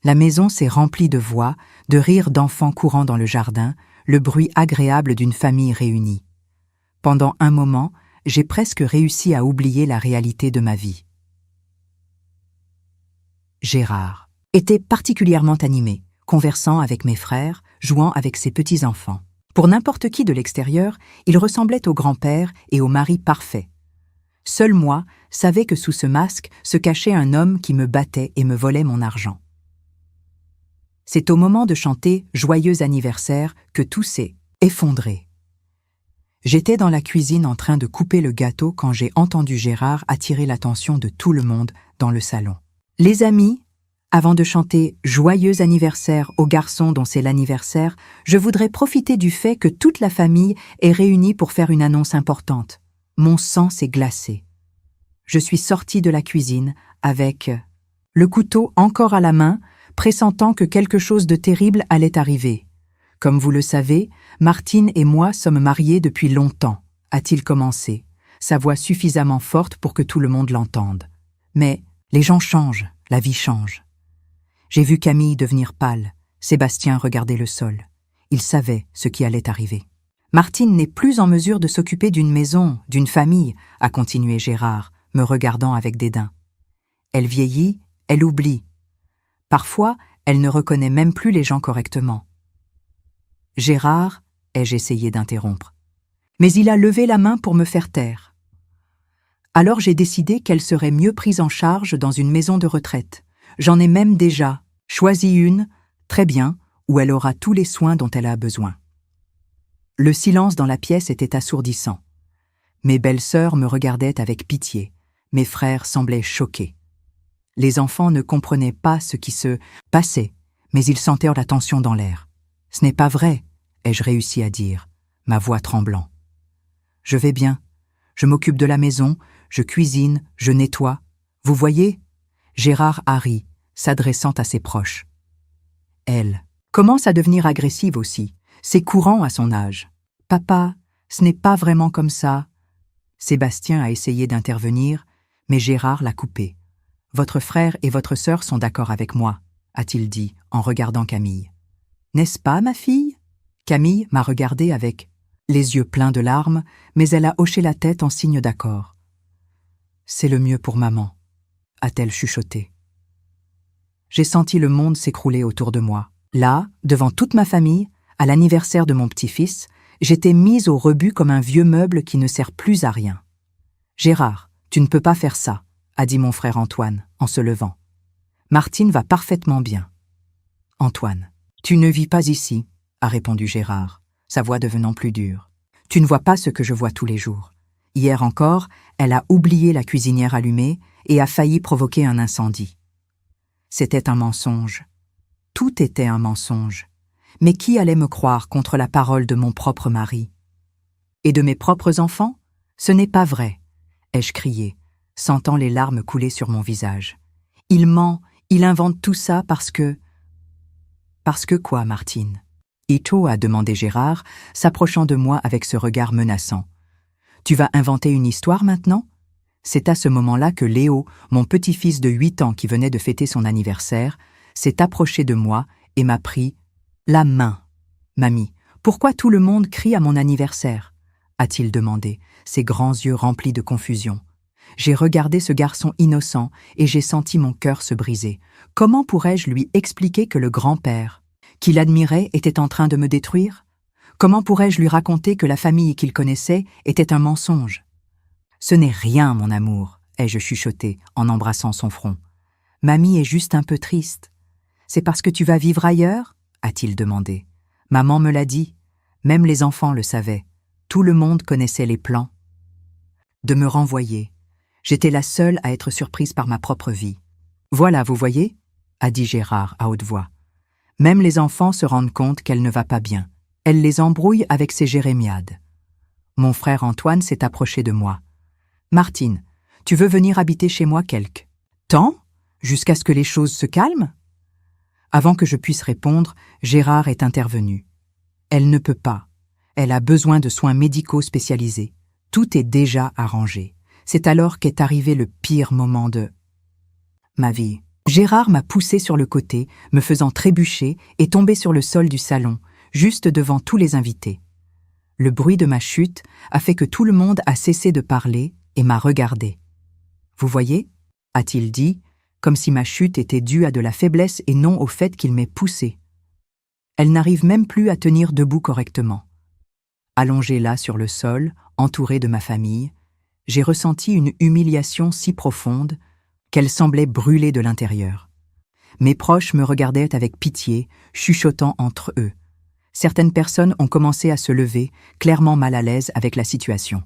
La maison s'est remplie de voix, de rires d'enfants courant dans le jardin, le bruit agréable d'une famille réunie. Pendant un moment, j'ai presque réussi à oublier la réalité de ma vie. Gérard était particulièrement animé, conversant avec mes frères, jouant avec ses petits-enfants. Pour n'importe qui de l'extérieur, il ressemblait au grand-père et au mari parfait. Seul moi savais que sous ce masque se cachait un homme qui me battait et me volait mon argent. C'est au moment de chanter « Joyeux anniversaire » que tout s'est effondré. J'étais dans la cuisine en train de couper le gâteau quand j'ai entendu Gérard attirer l'attention de tout le monde dans le salon. Les amis, avant de chanter « Joyeux anniversaire au garçon dont c'est l'anniversaire », je voudrais profiter du fait que toute la famille est réunie pour faire une annonce importante. Mon sang s'est glacé. Je suis sortie de la cuisine avec le couteau encore à la main, pressentant que quelque chose de terrible allait arriver. Comme vous le savez, Martine et moi sommes mariés depuis longtemps, a-t-il commencé, sa voix suffisamment forte pour que tout le monde l'entende. Mais les gens changent, la vie change. J'ai vu Camille devenir pâle, Sébastien regarder le sol. Il savait ce qui allait arriver. Martine n'est plus en mesure de s'occuper d'une maison, d'une famille, a continué Gérard, me regardant avec dédain. Elle vieillit, elle oublie. Parfois, elle ne reconnaît même plus les gens correctement. Gérard, ai-je essayé d'interrompre. Mais il a levé la main pour me faire taire. Alors j'ai décidé qu'elle serait mieux prise en charge dans une maison de retraite. J'en ai même déjà choisi une, très bien, où elle aura tous les soins dont elle a besoin. Le silence dans la pièce était assourdissant. Mes belles-sœurs me regardaient avec pitié. Mes frères semblaient choqués. Les enfants ne comprenaient pas ce qui se passait, mais ils sentaient la tension dans l'air. « Ce n'est pas vrai », ai-je réussi à dire, ma voix tremblant. « Je vais bien. Je m'occupe de la maison, je cuisine, je nettoie. Vous voyez ?» Gérard a ri, s'adressant à ses proches. Elle commence à devenir agressive aussi. C'est courant à son âge. « Papa, ce n'est pas vraiment comme ça. » Sébastien a essayé d'intervenir, mais Gérard l'a coupé. « Votre frère et votre sœur sont d'accord avec moi, » a-t-il dit en regardant Camille. « N'est-ce pas, ma fille ?» Camille m'a regardée avec les yeux pleins de larmes, mais elle a hoché la tête en signe d'accord. « C'est le mieux pour maman, » a-t-elle chuchoté. J'ai senti le monde s'écrouler autour de moi. Là, devant toute ma famille, à l'anniversaire de mon petit-fils, j'étais mise au rebut comme un vieux meuble qui ne sert plus à rien. « Gérard, tu ne peux pas faire ça, » a dit mon frère Antoine, en se levant. « Martine va parfaitement bien. »« Antoine, tu ne vis pas ici, » a répondu Gérard, sa voix devenant plus dure. « Tu ne vois pas ce que je vois tous les jours. Hier encore, elle a oublié la cuisinière allumée et a failli provoquer un incendie. » C'était un mensonge. Tout était un mensonge. Mais qui allait me croire contre la parole de mon propre mari? Et de mes propres enfants? Ce n'est pas vrai, ai-je crié, sentant les larmes couler sur mon visage. Il ment, il invente tout ça parce que... Parce que quoi, Martine? Ito, a demandé Gérard, s'approchant de moi avec ce regard menaçant. Tu vas inventer une histoire maintenant? C'est à ce moment-là que Léo, mon petit-fils de 8 ans qui venait de fêter son anniversaire, s'est approché de moi et m'a pris la main. « Mamie, pourquoi tout le monde crie à mon anniversaire ?» a-t-il demandé, ses grands yeux remplis de confusion. J'ai regardé ce garçon innocent et j'ai senti mon cœur se briser. Comment pourrais-je lui expliquer que le grand-père, qu'il admirait, était en train de me détruire? Comment pourrais-je lui raconter que la famille qu'il connaissait était un mensonge? « Ce n'est rien, mon amour, ai-je chuchoté en embrassant son front. « Mamie est juste un peu triste. »« C'est parce que tu vas vivre ailleurs ?» a-t-il demandé. « Maman me l'a dit. Même les enfants le savaient. Tout le monde connaissait les plans. » De me renvoyer. J'étais la seule à être surprise par ma propre vie. « Voilà, vous voyez ?» a dit Gérard à haute voix. « Même les enfants se rendent compte qu'elle ne va pas bien. Elle les embrouille avec ses jérémiades. » Mon frère Antoine s'est approché de moi. « Martine, tu veux venir habiter chez moi quelque temps, jusqu'à ce que les choses se calment ?» Avant que je puisse répondre, Gérard est intervenu. « Elle ne peut pas. Elle a besoin de soins médicaux spécialisés. Tout est déjà arrangé. » C'est alors qu'est arrivé le pire moment de ma vie. Gérard m'a poussé sur le côté, me faisant trébucher et tomber sur le sol du salon, juste devant tous les invités. Le bruit de ma chute a fait que tout le monde a cessé de parler et m'a regardé. « Vous voyez ?» a-t-il dit, comme si ma chute était due à de la faiblesse et non au fait qu'il m'ait poussée. Elle n'arrive même plus à tenir debout correctement. Allongée là sur le sol, entourée de ma famille, j'ai ressenti une humiliation si profonde qu'elle semblait brûler de l'intérieur. Mes proches me regardaient avec pitié, chuchotant entre eux. Certaines personnes ont commencé à se lever, clairement mal à l'aise avec la situation.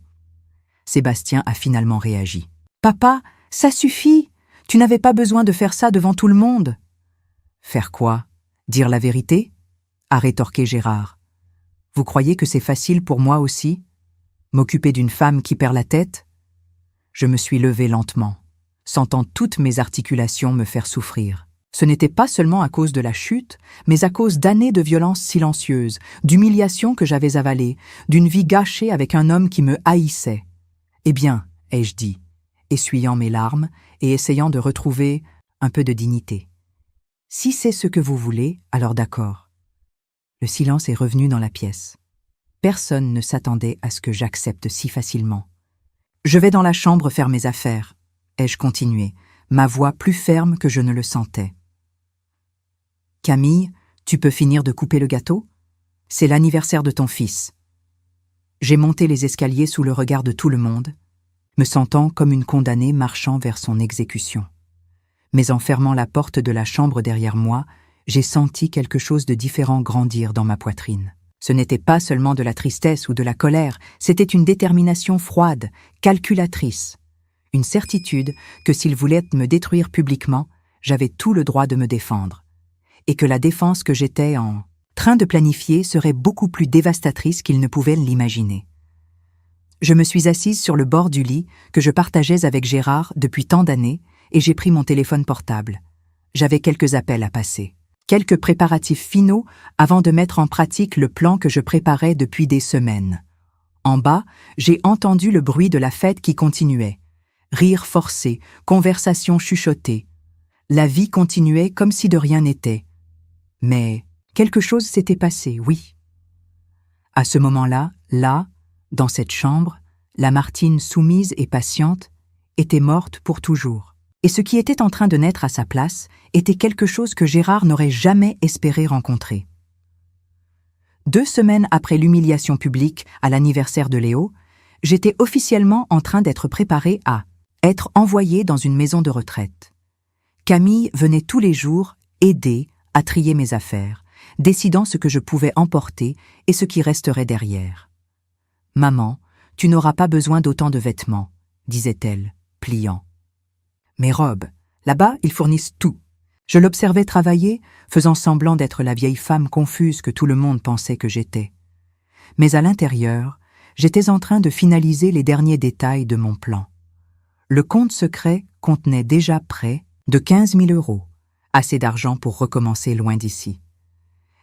Sébastien a finalement réagi. « Papa, ça suffit! Tu n'avais pas besoin de faire ça devant tout le monde. » « Faire quoi? Dire la vérité ?» a rétorqué Gérard. « Vous croyez que c'est facile pour moi aussi? M'occuper d'une femme qui perd la tête ?» Je me suis levé lentement, sentant toutes mes articulations me faire souffrir. Ce n'était pas seulement à cause de la chute, mais à cause d'années de violences silencieuses, d'humiliations que j'avais avalées, d'une vie gâchée avec un homme qui me haïssait. « Eh bien, » ai-je dit, essuyant mes larmes et essayant de retrouver un peu de dignité. « Si c'est ce que vous voulez, alors d'accord. » Le silence est revenu dans la pièce. Personne ne s'attendait à ce que j'accepte si facilement. « Je vais dans la chambre faire mes affaires, » ai-je continué, ma voix plus ferme que je ne le sentais. « Camille, tu peux finir de couper le gâteau? C'est l'anniversaire de ton fils. » J'ai monté les escaliers sous le regard de tout le monde, me sentant comme une condamnée marchant vers son exécution. Mais en fermant la porte de la chambre derrière moi, j'ai senti quelque chose de différent grandir dans ma poitrine. Ce n'était pas seulement de la tristesse ou de la colère, c'était une détermination froide, calculatrice. Une certitude que s'il voulait me détruire publiquement, j'avais tout le droit de me défendre. Et que la défense que j'étais en train de planifier serait beaucoup plus dévastatrice qu'il ne pouvait l'imaginer. Je me suis assise sur le bord du lit que je partageais avec Gérard depuis tant d'années et j'ai pris mon téléphone portable. J'avais quelques appels à passer, quelques préparatifs finaux avant de mettre en pratique le plan que je préparais depuis des semaines. En bas, j'ai entendu le bruit de la fête qui continuait. Rires forcés, conversations chuchotées. La vie continuait comme si de rien n'était. Mais quelque chose s'était passé, oui. À ce moment-là, dans cette chambre, la Martine soumise et patiente était morte pour toujours. Et ce qui était en train de naître à sa place était quelque chose que Gérard n'aurait jamais espéré rencontrer. 2 semaines après l'humiliation publique à l'anniversaire de Léo, j'étais officiellement en train d'être préparée à être envoyée dans une maison de retraite. Camille venait tous les jours aider à trier mes affaires, décidant ce que je pouvais emporter et ce qui resterait derrière. « Maman, tu n'auras pas besoin d'autant de vêtements, » disait-elle, pliant. Mes robes, là-bas, ils fournissent tout. Je l'observais travailler, faisant semblant d'être la vieille femme confuse que tout le monde pensait que j'étais. Mais à l'intérieur, j'étais en train de finaliser les derniers détails de mon plan. Le compte secret contenait déjà près de 15 000 €, assez d'argent pour recommencer loin d'ici.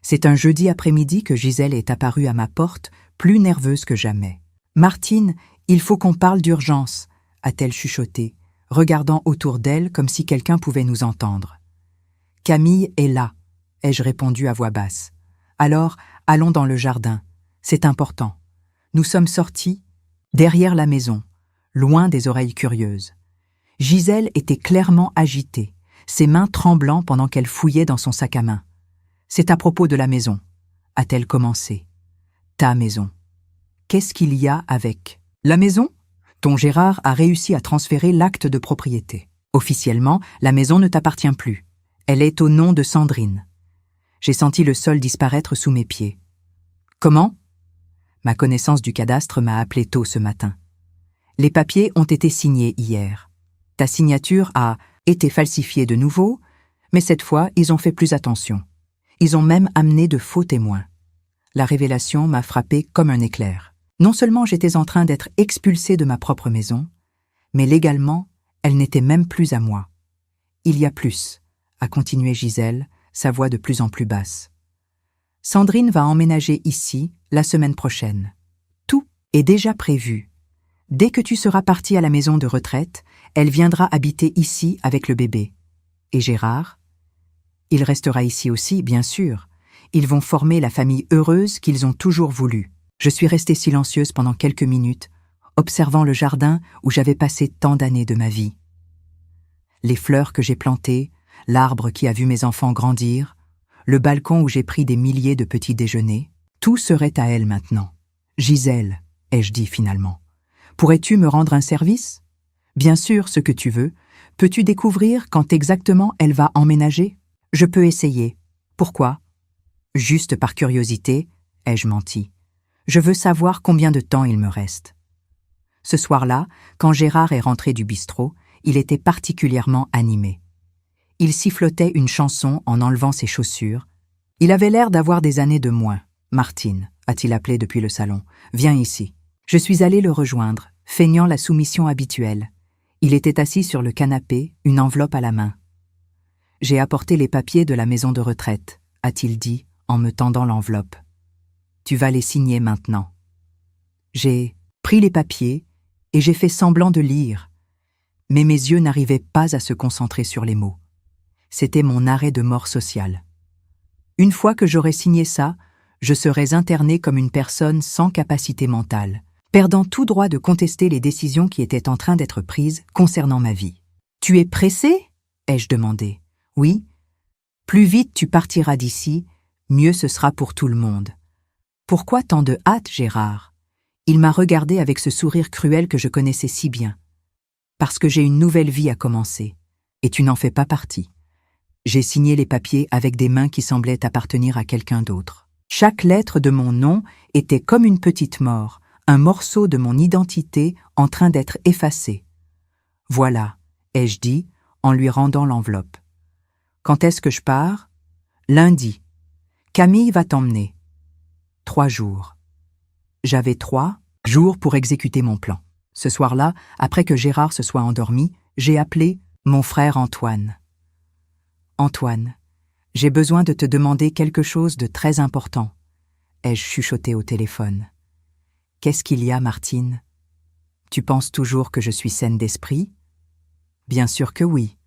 C'est un jeudi après-midi que Gisèle est apparue à ma porte, plus nerveuse que jamais. « Martine, il faut qu'on parle d'urgence », a-t-elle chuchoté, regardant autour d'elle comme si quelqu'un pouvait nous entendre. « Camille est là », ai-je répondu à voix basse. « Alors, allons dans le jardin. C'est important. » Nous sommes sortis, derrière la maison, loin des oreilles curieuses. Gisèle était clairement agitée, ses mains tremblant pendant qu'elle fouillait dans son sac à main. « C'est à propos de la maison », a-t-elle commencé. « Ta maison. Qu'est-ce qu'il y a avec la maison ? Ton Gérard a réussi à transférer l'acte de propriété. Officiellement, la maison ne t'appartient plus. Elle est au nom de Sandrine. » J'ai senti le sol disparaître sous mes pieds. « Comment ? » Ma connaissance du cadastre m'a appelé tôt ce matin. « Les papiers ont été signés hier. Ta signature a été falsifiée de nouveau, mais cette fois, ils ont fait plus attention. Ils ont même amené de faux témoins. » La révélation m'a frappé comme un éclair. Non seulement j'étais en train d'être expulsée de ma propre maison, mais légalement, elle n'était même plus à moi. « Il y a plus », a continué Gisèle, sa voix de plus en plus basse. « Sandrine va emménager ici la semaine prochaine. Tout est déjà prévu. Dès que tu seras partie à la maison de retraite, elle viendra habiter ici avec le bébé. Et Gérard ? Il restera ici aussi, bien sûr. Ils vont former la famille heureuse qu'ils ont toujours voulu. » Je suis restée silencieuse pendant quelques minutes, observant le jardin où j'avais passé tant d'années de ma vie. Les fleurs que j'ai plantées, l'arbre qui a vu mes enfants grandir, le balcon où j'ai pris des milliers de petits déjeuners, tout serait à elle maintenant. « Gisèle, » ai-je dit finalement, « pourrais-tu me rendre un service ? Bien sûr, ce que tu veux. Peux-tu découvrir quand exactement elle va emménager ? Je peux essayer. Pourquoi ? Juste par curiosité, ai-je menti. Je veux savoir combien de temps il me reste. Ce soir-là, quand Gérard est rentré du bistrot, il était particulièrement animé. Il sifflotait une chanson en enlevant ses chaussures. Il avait l'air d'avoir des années de moins. « Martine », a-t-il appelé depuis le salon, « viens ici ». Je suis allé le rejoindre, feignant la soumission habituelle. Il était assis sur le canapé, une enveloppe à la main. « J'ai apporté les papiers de la maison de retraite », a-t-il dit en me tendant l'enveloppe. « Tu vas les signer maintenant. » J'ai pris les papiers et j'ai fait semblant de lire, mais mes yeux n'arrivaient pas à se concentrer sur les mots. C'était mon arrêt de mort sociale. Une fois que j'aurais signé ça, je serais interné comme une personne sans capacité mentale, perdant tout droit de contester les décisions qui étaient en train d'être prises concernant ma vie. « Tu es pressé ?» ai-je demandé. « Oui. Plus vite tu partiras d'ici, mieux ce sera pour tout le monde. »« Pourquoi tant de hâte, Gérard ?» Il m'a regardé avec ce sourire cruel que je connaissais si bien. « Parce que j'ai une nouvelle vie à commencer, et tu n'en fais pas partie. » J'ai signé les papiers avec des mains qui semblaient appartenir à quelqu'un d'autre. Chaque lettre de mon nom était comme une petite mort, un morceau de mon identité en train d'être effacé. « Voilà », ai-je dit, en lui rendant l'enveloppe. « Quand est-ce que je pars ? » ?»« Lundi. Camille va t'emmener. » 3 jours. J'avais 3 jours pour exécuter mon plan. Ce soir-là, après que Gérard se soit endormi, j'ai appelé mon frère Antoine. « Antoine, j'ai besoin de te demander quelque chose de très important, » ai-je chuchoté au téléphone. « Qu'est-ce qu'il y a, Martine ? Tu penses toujours que je suis saine d'esprit ? » ?»« Bien sûr que oui.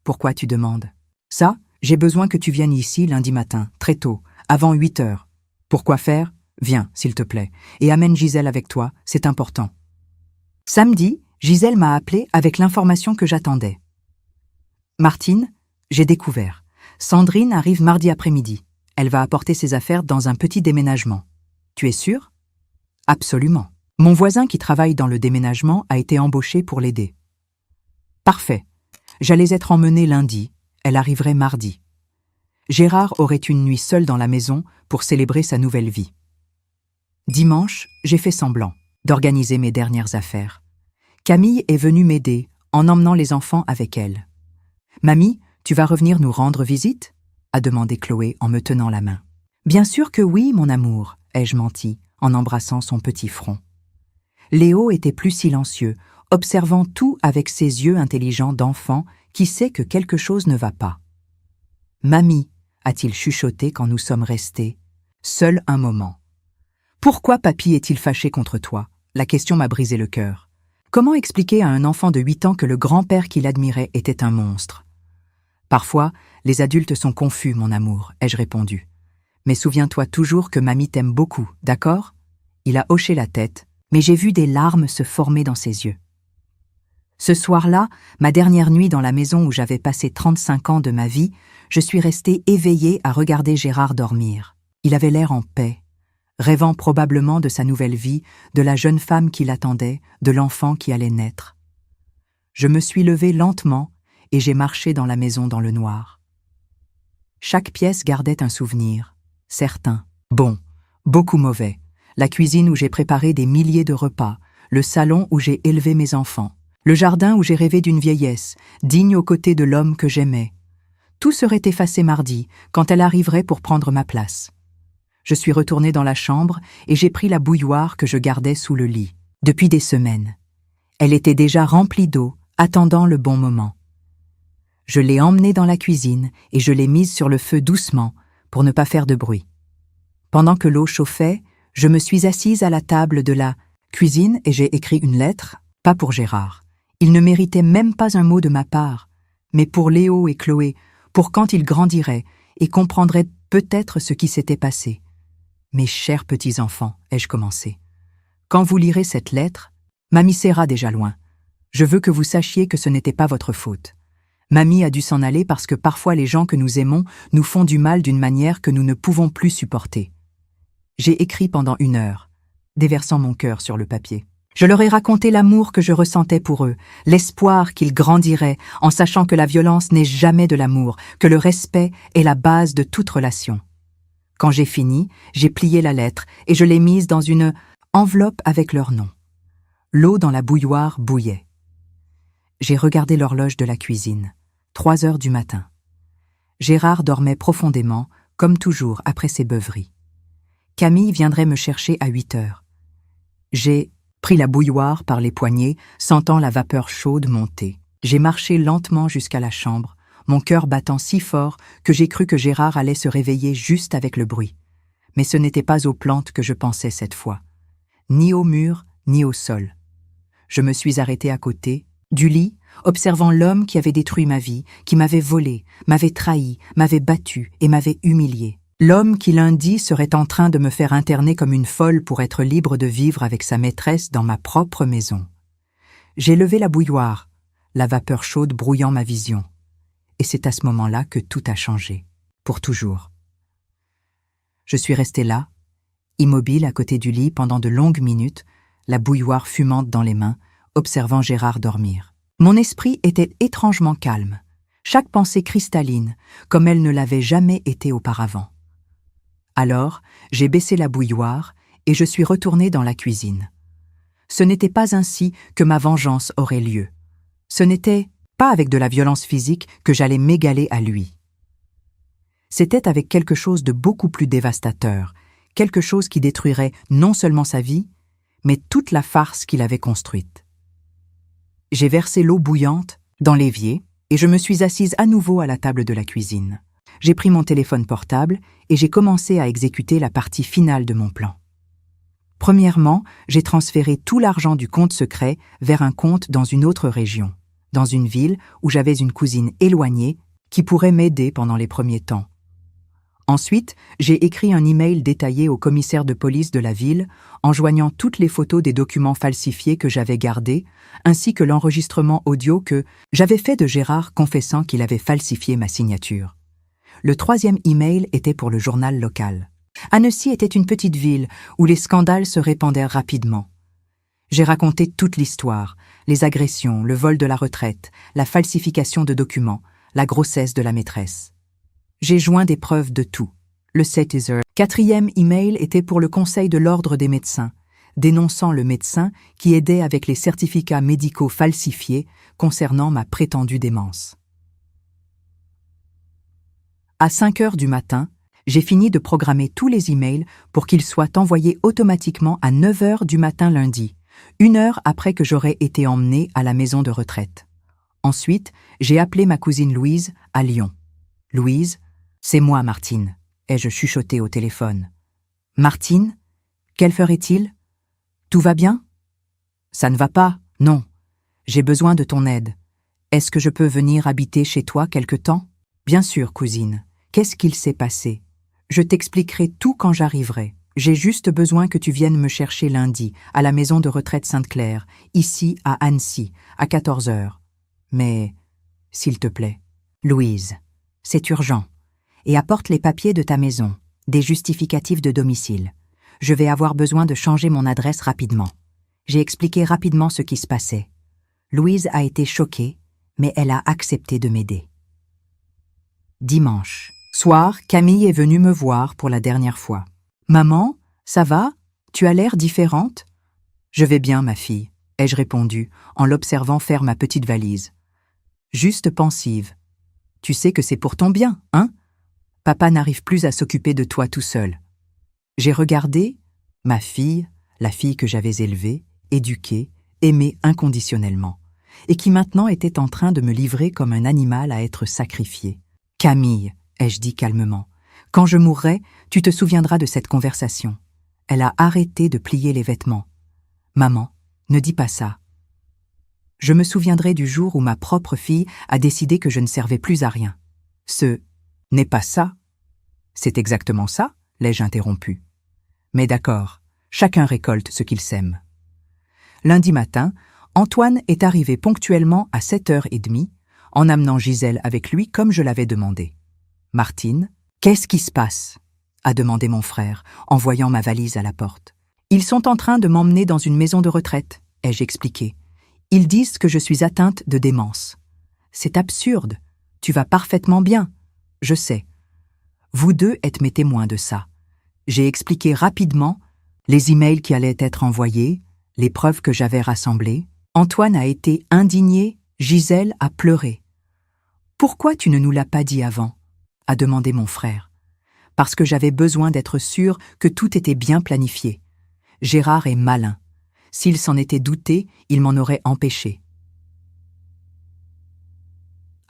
Pourquoi tu demandes ? » ?»« Ça, j'ai besoin que tu viennes ici lundi matin, très tôt, avant 8 heures. Pourquoi faire ? Viens, s'il te plaît, et amène Gisèle avec toi, c'est important. » Samedi, Gisèle m'a appelé avec l'information que j'attendais. « Martine, j'ai découvert. Sandrine arrive mardi après-midi. Elle va apporter ses affaires dans un petit déménagement. Tu es sûre ? » ?»« Absolument. Mon voisin qui travaille dans le déménagement a été embauché pour l'aider. »« Parfait. J'allais être emmenée lundi. Elle arriverait mardi. » Gérard aurait une nuit seul dans la maison pour célébrer sa nouvelle vie. Dimanche, j'ai fait semblant d'organiser mes dernières affaires. Camille est venue m'aider en emmenant les enfants avec elle. « Mamie, tu vas revenir nous rendre visite ?» a demandé Chloé en me tenant la main. « Bien sûr que oui, mon amour, » ai-je menti en embrassant son petit front. Léo était plus silencieux, observant tout avec ses yeux intelligents d'enfant qui sait que quelque chose ne va pas. « Mamie, » a-t-il chuchoté quand nous sommes restés, seul un moment. « Pourquoi papy est-il fâché contre toi ?» La question m'a brisé le cœur. Comment expliquer à un enfant de 8 ans que le grand-père qu'il admirait était un monstre ? Parfois, les adultes sont confus, mon amour, ai-je répondu. Mais souviens-toi toujours que mamie t'aime beaucoup, d'accord ? Il a hoché la tête, mais j'ai vu des larmes se former dans ses yeux. Ce soir-là, ma dernière nuit dans la maison où j'avais passé 35 ans de ma vie, je suis restée éveillée à regarder Gérard dormir. Il avait l'air en paix, rêvant probablement de sa nouvelle vie, de la jeune femme qui l'attendait, de l'enfant qui allait naître. Je me suis levée lentement et j'ai marché dans la maison dans le noir. Chaque pièce gardait un souvenir, certains, bons, beaucoup mauvais, la cuisine où j'ai préparé des milliers de repas, le salon où j'ai élevé mes enfants, le jardin où j'ai rêvé d'une vieillesse, digne aux côtés de l'homme que j'aimais. Tout serait effacé mardi, quand elle arriverait pour prendre ma place. Je suis retournée dans la chambre et j'ai pris la bouilloire que je gardais sous le lit, depuis des semaines. Elle était déjà remplie d'eau, attendant le bon moment. Je l'ai emmenée dans la cuisine et je l'ai mise sur le feu doucement pour ne pas faire de bruit. Pendant que l'eau chauffait, je me suis assise à la table de la cuisine et j'ai écrit une lettre, pas pour Gérard. Il ne méritait même pas un mot de ma part, mais pour Léo et Chloé, pour quand ils grandiraient et comprendraient peut-être ce qui s'était passé. Mes chers petits-enfants, ai-je commencé. Quand vous lirez cette lettre, mamie sera déjà loin. Je veux que vous sachiez que ce n'était pas votre faute. Mamie a dû s'en aller parce que parfois les gens que nous aimons nous font du mal d'une manière que nous ne pouvons plus supporter. J'ai écrit pendant 1 heure, déversant mon cœur sur le papier. Je leur ai raconté l'amour que je ressentais pour eux, l'espoir qu'ils grandiraient en sachant que la violence n'est jamais de l'amour, que le respect est la base de toute relation. Quand j'ai fini, j'ai plié la lettre et je l'ai mise dans une enveloppe avec leur nom. L'eau dans la bouilloire bouillait. J'ai regardé l'horloge de la cuisine. 3 heures du matin. Gérard dormait profondément, comme toujours après ses beuveries. Camille viendrait me chercher à 8 heures. J'ai pris la bouilloire par les poignets, sentant la vapeur chaude monter. J'ai marché lentement jusqu'à la chambre, mon cœur battant si fort que j'ai cru que Gérard allait se réveiller juste avec le bruit. Mais ce n'était pas aux plantes que je pensais cette fois, ni au mur, ni au sol. Je me suis arrêtée à côté, du lit, observant l'homme qui avait détruit ma vie, qui m'avait volé, m'avait trahi, m'avait battu et m'avait humilié. L'homme qui lundi serait en train de me faire interner comme une folle pour être libre de vivre avec sa maîtresse dans ma propre maison. J'ai levé la bouilloire, la vapeur chaude brouillant ma vision. Et c'est à ce moment-là que tout a changé, pour toujours. Je suis restée là, immobile à côté du lit pendant de longues minutes, la bouilloire fumante dans les mains, observant Gérard dormir. Mon esprit était étrangement calme, chaque pensée cristalline, comme elle ne l'avait jamais été auparavant. Alors, j'ai baissé la bouilloire et je suis retournée dans la cuisine. Ce n'était pas ainsi que ma vengeance aurait lieu. Ce n'était pas avec de la violence physique que j'allais m'égaler à lui. C'était avec quelque chose de beaucoup plus dévastateur, quelque chose qui détruirait non seulement sa vie, mais toute la farce qu'il avait construite. J'ai versé l'eau bouillante dans l'évier et je me suis assise à nouveau à la table de la cuisine. J'ai pris mon téléphone portable et j'ai commencé à exécuter la partie finale de mon plan. Premièrement, j'ai transféré tout l'argent du compte secret vers un compte dans une autre région, dans une ville où j'avais une cousine éloignée qui pourrait m'aider pendant les premiers temps. Ensuite, j'ai écrit un email détaillé au commissaire de police de la ville en joignant toutes les photos des documents falsifiés que j'avais gardés, ainsi que l'enregistrement audio que j'avais fait de Gérard confessant qu'il avait falsifié ma signature. Le 3e email était pour le journal local. Annecy était une petite ville où les scandales se répandaient rapidement. J'ai raconté toute l'histoire, les agressions, le vol de la retraite, la falsification de documents, la grossesse de la maîtresse. J'ai joint des preuves de tout. Le 4e email était pour le Conseil de l'Ordre des médecins, dénonçant le médecin qui aidait avec les certificats médicaux falsifiés concernant ma prétendue démence. À 5 heures du matin, j'ai fini de programmer tous les emails pour qu'ils soient envoyés automatiquement à 9 heures du matin lundi, 1 heure après que j'aurais été emmenée à la maison de retraite. Ensuite, j'ai appelé ma cousine Louise à Lyon. « Louise, c'est moi, Martine », ai-je chuchoté au téléphone. « Martine, quelle heure est-il ? Tout va bien ? » ?»« Ça ne va pas, non. J'ai besoin de ton aide. Est-ce que je peux venir habiter chez toi quelque temps ? » ?»« Bien sûr, cousine. Qu'est-ce qu'il s'est passé ? Je t'expliquerai tout quand j'arriverai. J'ai juste besoin que tu viennes me chercher lundi, à la maison de retraite Sainte-Claire, ici à Annecy, à 14 heures. Mais, s'il te plaît, Louise, c'est urgent. Et apporte les papiers de ta maison, des justificatifs de domicile. Je vais avoir besoin de changer mon adresse rapidement. J'ai expliqué rapidement ce qui se passait. Louise a été choquée, mais elle a accepté de m'aider. Dimanche. Soir, Camille est venue me voir pour la dernière fois. « Maman, ça va ? Tu as l'air différente ?»« Je vais bien, ma fille, » ai-je répondu, en l'observant faire ma petite valise. Juste pensive. « Tu sais que c'est pour ton bien, hein ? Papa n'arrive plus à s'occuper de toi tout seul. » J'ai regardé ma fille, la fille que j'avais élevée, éduquée, aimée inconditionnellement, et qui maintenant était en train de me livrer comme un animal à être sacrifié. « Camille, » ai-je dit calmement, « quand je mourrai, tu te souviendras de cette conversation. » Elle a arrêté de plier les vêtements. « Maman, ne dis pas ça. » Je me souviendrai du jour où ma propre fille a décidé que je ne servais plus à rien. « Ce n'est pas ça. »« C'est exactement ça, » l'ai-je interrompu. « Mais d'accord, chacun récolte ce qu'il sème. » Lundi matin, Antoine est arrivé ponctuellement à 7h30, en amenant Gisèle avec lui comme je l'avais demandé. « Martine, qu'est-ce qui se passe ?» a demandé mon frère, en voyant ma valise à la porte. « Ils sont en train de m'emmener dans une maison de retraite, » ai-je expliqué. « Ils disent que je suis atteinte de démence. »« C'est absurde. Tu vas parfaitement bien. Je sais. Vous deux êtes mes témoins de ça. J'ai expliqué rapidement les emails qui allaient être envoyés, les preuves que j'avais rassemblées. Antoine a été indigné, Gisèle a pleuré. « Pourquoi tu ne nous l'as pas dit avant ?» a demandé mon frère. « Parce que j'avais besoin d'être sûr que tout était bien planifié. Gérard est malin. S'il s'en était douté, il m'en aurait empêché. »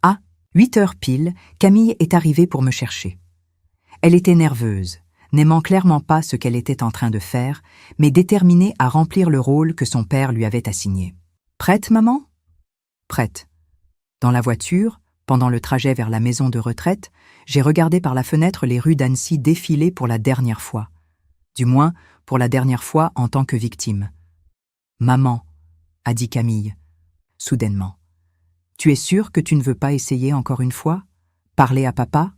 À 8 heures pile, Camille est arrivée pour me chercher. Elle était nerveuse, n'aimant clairement pas ce qu'elle était en train de faire, mais déterminée à remplir le rôle que son père lui avait assigné. « Prête, maman ?» ?»« Prête. » Dans la voiture, pendant le trajet vers la maison de retraite, j'ai regardé par la fenêtre les rues d'Annecy défiler pour la dernière fois. Du moins, pour la dernière fois en tant que victime. « Maman, » a dit Camille, soudainement. « Tu es sûre que tu ne veux pas essayer encore une fois? Parler à papa? »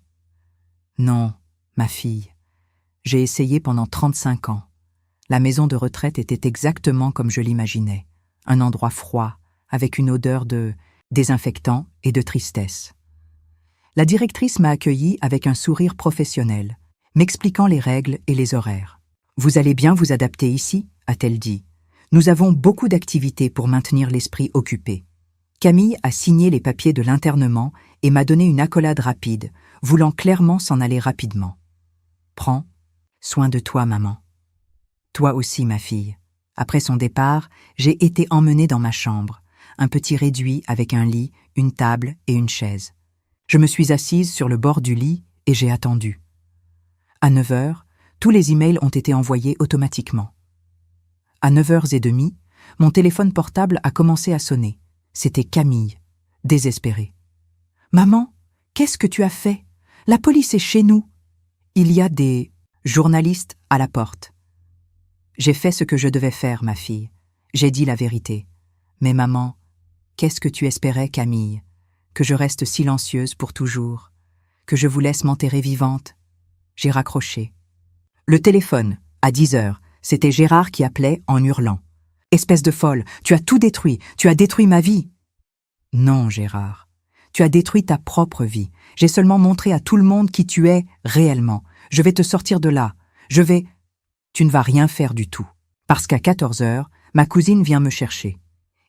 « Non, ma fille. J'ai essayé pendant 35 ans. La maison de retraite était exactement comme je l'imaginais. Un endroit froid, avec une odeur de désinfectant et de tristesse. La directrice m'a accueilli avec un sourire professionnel, m'expliquant les règles et les horaires. « Vous allez bien vous adapter ici ?» a-t-elle dit. « Nous avons beaucoup d'activités pour maintenir l'esprit occupé. » Camille a signé les papiers de l'internement et m'a donné une accolade rapide, voulant clairement s'en aller rapidement. « Prends soin de toi, maman. »« Toi aussi, ma fille. » Après son départ, j'ai été emmenée dans ma chambre, un petit réduit avec un lit, une table et une chaise. Je me suis assise sur le bord du lit et j'ai attendu. À 9 heures, tous les emails ont été envoyés automatiquement. À 9h30, mon téléphone portable a commencé à sonner. C'était Camille, désespérée. « Maman, qu'est-ce que tu as fait? La police est chez nous. Il y a des journalistes à la porte. » J'ai fait ce que je devais faire, ma fille. J'ai dit la vérité. Mais maman, qu'est-ce que tu espérais, Camille? Que je reste silencieuse pour toujours? Que je vous laisse m'enterrer vivante? J'ai raccroché. Le téléphone, à 10 heures, c'était Gérard qui appelait en hurlant. « Espèce de folle, tu as tout détruit, tu as détruit ma vie. » Non, Gérard, tu as détruit ta propre vie. J'ai seulement montré à tout le monde qui tu es réellement. Je vais te sortir de là. Tu ne vas rien faire du tout. Parce qu'à 14 heures, ma cousine vient me chercher.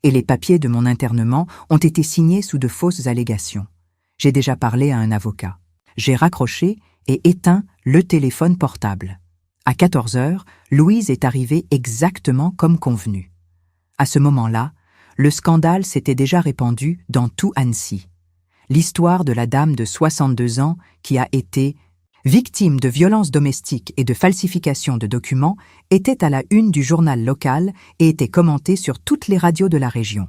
Et les papiers de mon internement ont été signés sous de fausses allégations. J'ai déjà parlé à un avocat. J'ai raccroché et éteint le téléphone portable. À 14 heures, Louise est arrivée exactement comme convenu. À ce moment-là, le scandale s'était déjà répandu dans tout Annecy. L'histoire de la dame de 62 ans qui a été victime de violences domestiques et de falsification de documents était à la une du journal local et était commentée sur toutes les radios de la région.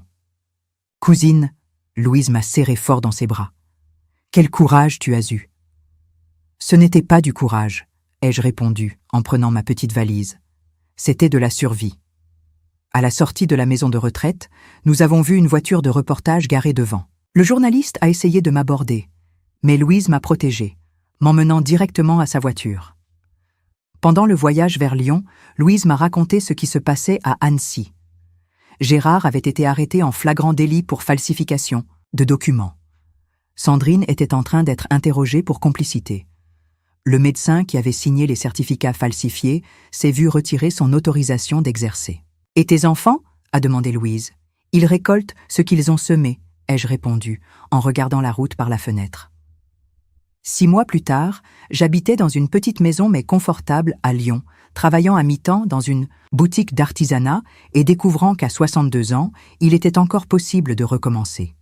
« Cousine », Louise m'a serré fort dans ses bras. « Quel courage tu as eu !»« Ce n'était pas du courage », ai-je répondu en prenant ma petite valise. C'était de la survie. À la sortie de la maison de retraite, nous avons vu une voiture de reportage garée devant. Le journaliste a essayé de m'aborder, mais Louise m'a protégée, m'emmenant directement à sa voiture. Pendant le voyage vers Lyon, Louise m'a raconté ce qui se passait à Annecy. Gérard avait été arrêté en flagrant délit pour falsification de documents. Sandrine était en train d'être interrogée pour complicité. Le médecin qui avait signé les certificats falsifiés s'est vu retirer son autorisation d'exercer. « Et tes enfants ?» a demandé Louise. « Ils récoltent ce qu'ils ont semé », ai-je répondu, en regardant la route par la fenêtre. 6 mois plus tard, j'habitais dans une petite maison mais confortable à Lyon, travaillant à mi-temps dans une boutique d'artisanat et découvrant qu'à 62 ans, il était encore possible de recommencer.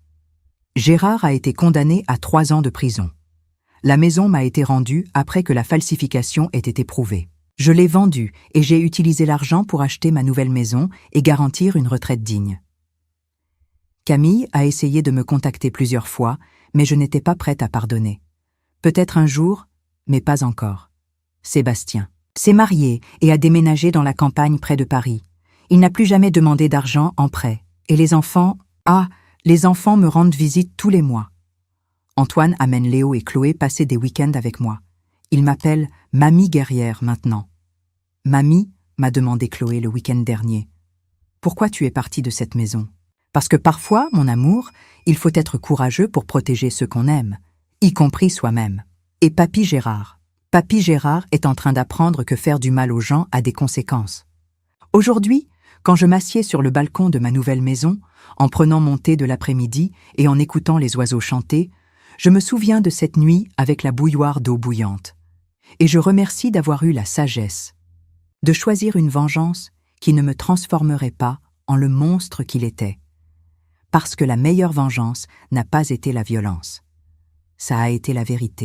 Gérard a été condamné à 3 ans de prison. La maison m'a été rendue après que la falsification ait été prouvée. Je l'ai vendue et j'ai utilisé l'argent pour acheter ma nouvelle maison et garantir une retraite digne. Camille a essayé de me contacter plusieurs fois, mais je n'étais pas prête à pardonner. Peut-être un jour, mais pas encore. Sébastien s'est marié et a déménagé dans la campagne près de Paris. Il n'a plus jamais demandé d'argent en prêt. Et les enfants, les enfants me rendent visite tous les mois. Antoine amène Léo et Chloé passer des week-ends avec moi. Ils m'appellent « Mamie guerrière » maintenant. « Mamie » m'a demandé Chloé le week-end dernier. « Pourquoi tu es partie de cette maison ?» Parce que parfois, mon amour, il faut être courageux pour protéger ceux qu'on aime, y compris soi-même. Et papy Gérard. Papy Gérard est en train d'apprendre que faire du mal aux gens a des conséquences. Aujourd'hui, quand je m'assieds sur le balcon de ma nouvelle maison, en prenant mon thé de l'après-midi et en écoutant les oiseaux chanter, je me souviens de cette nuit avec la bouilloire d'eau bouillante. Et je remercie d'avoir eu la sagesse de choisir une vengeance qui ne me transformerait pas en le monstre qu'il était. Parce que la meilleure vengeance n'a pas été la violence. Ça a été la vérité.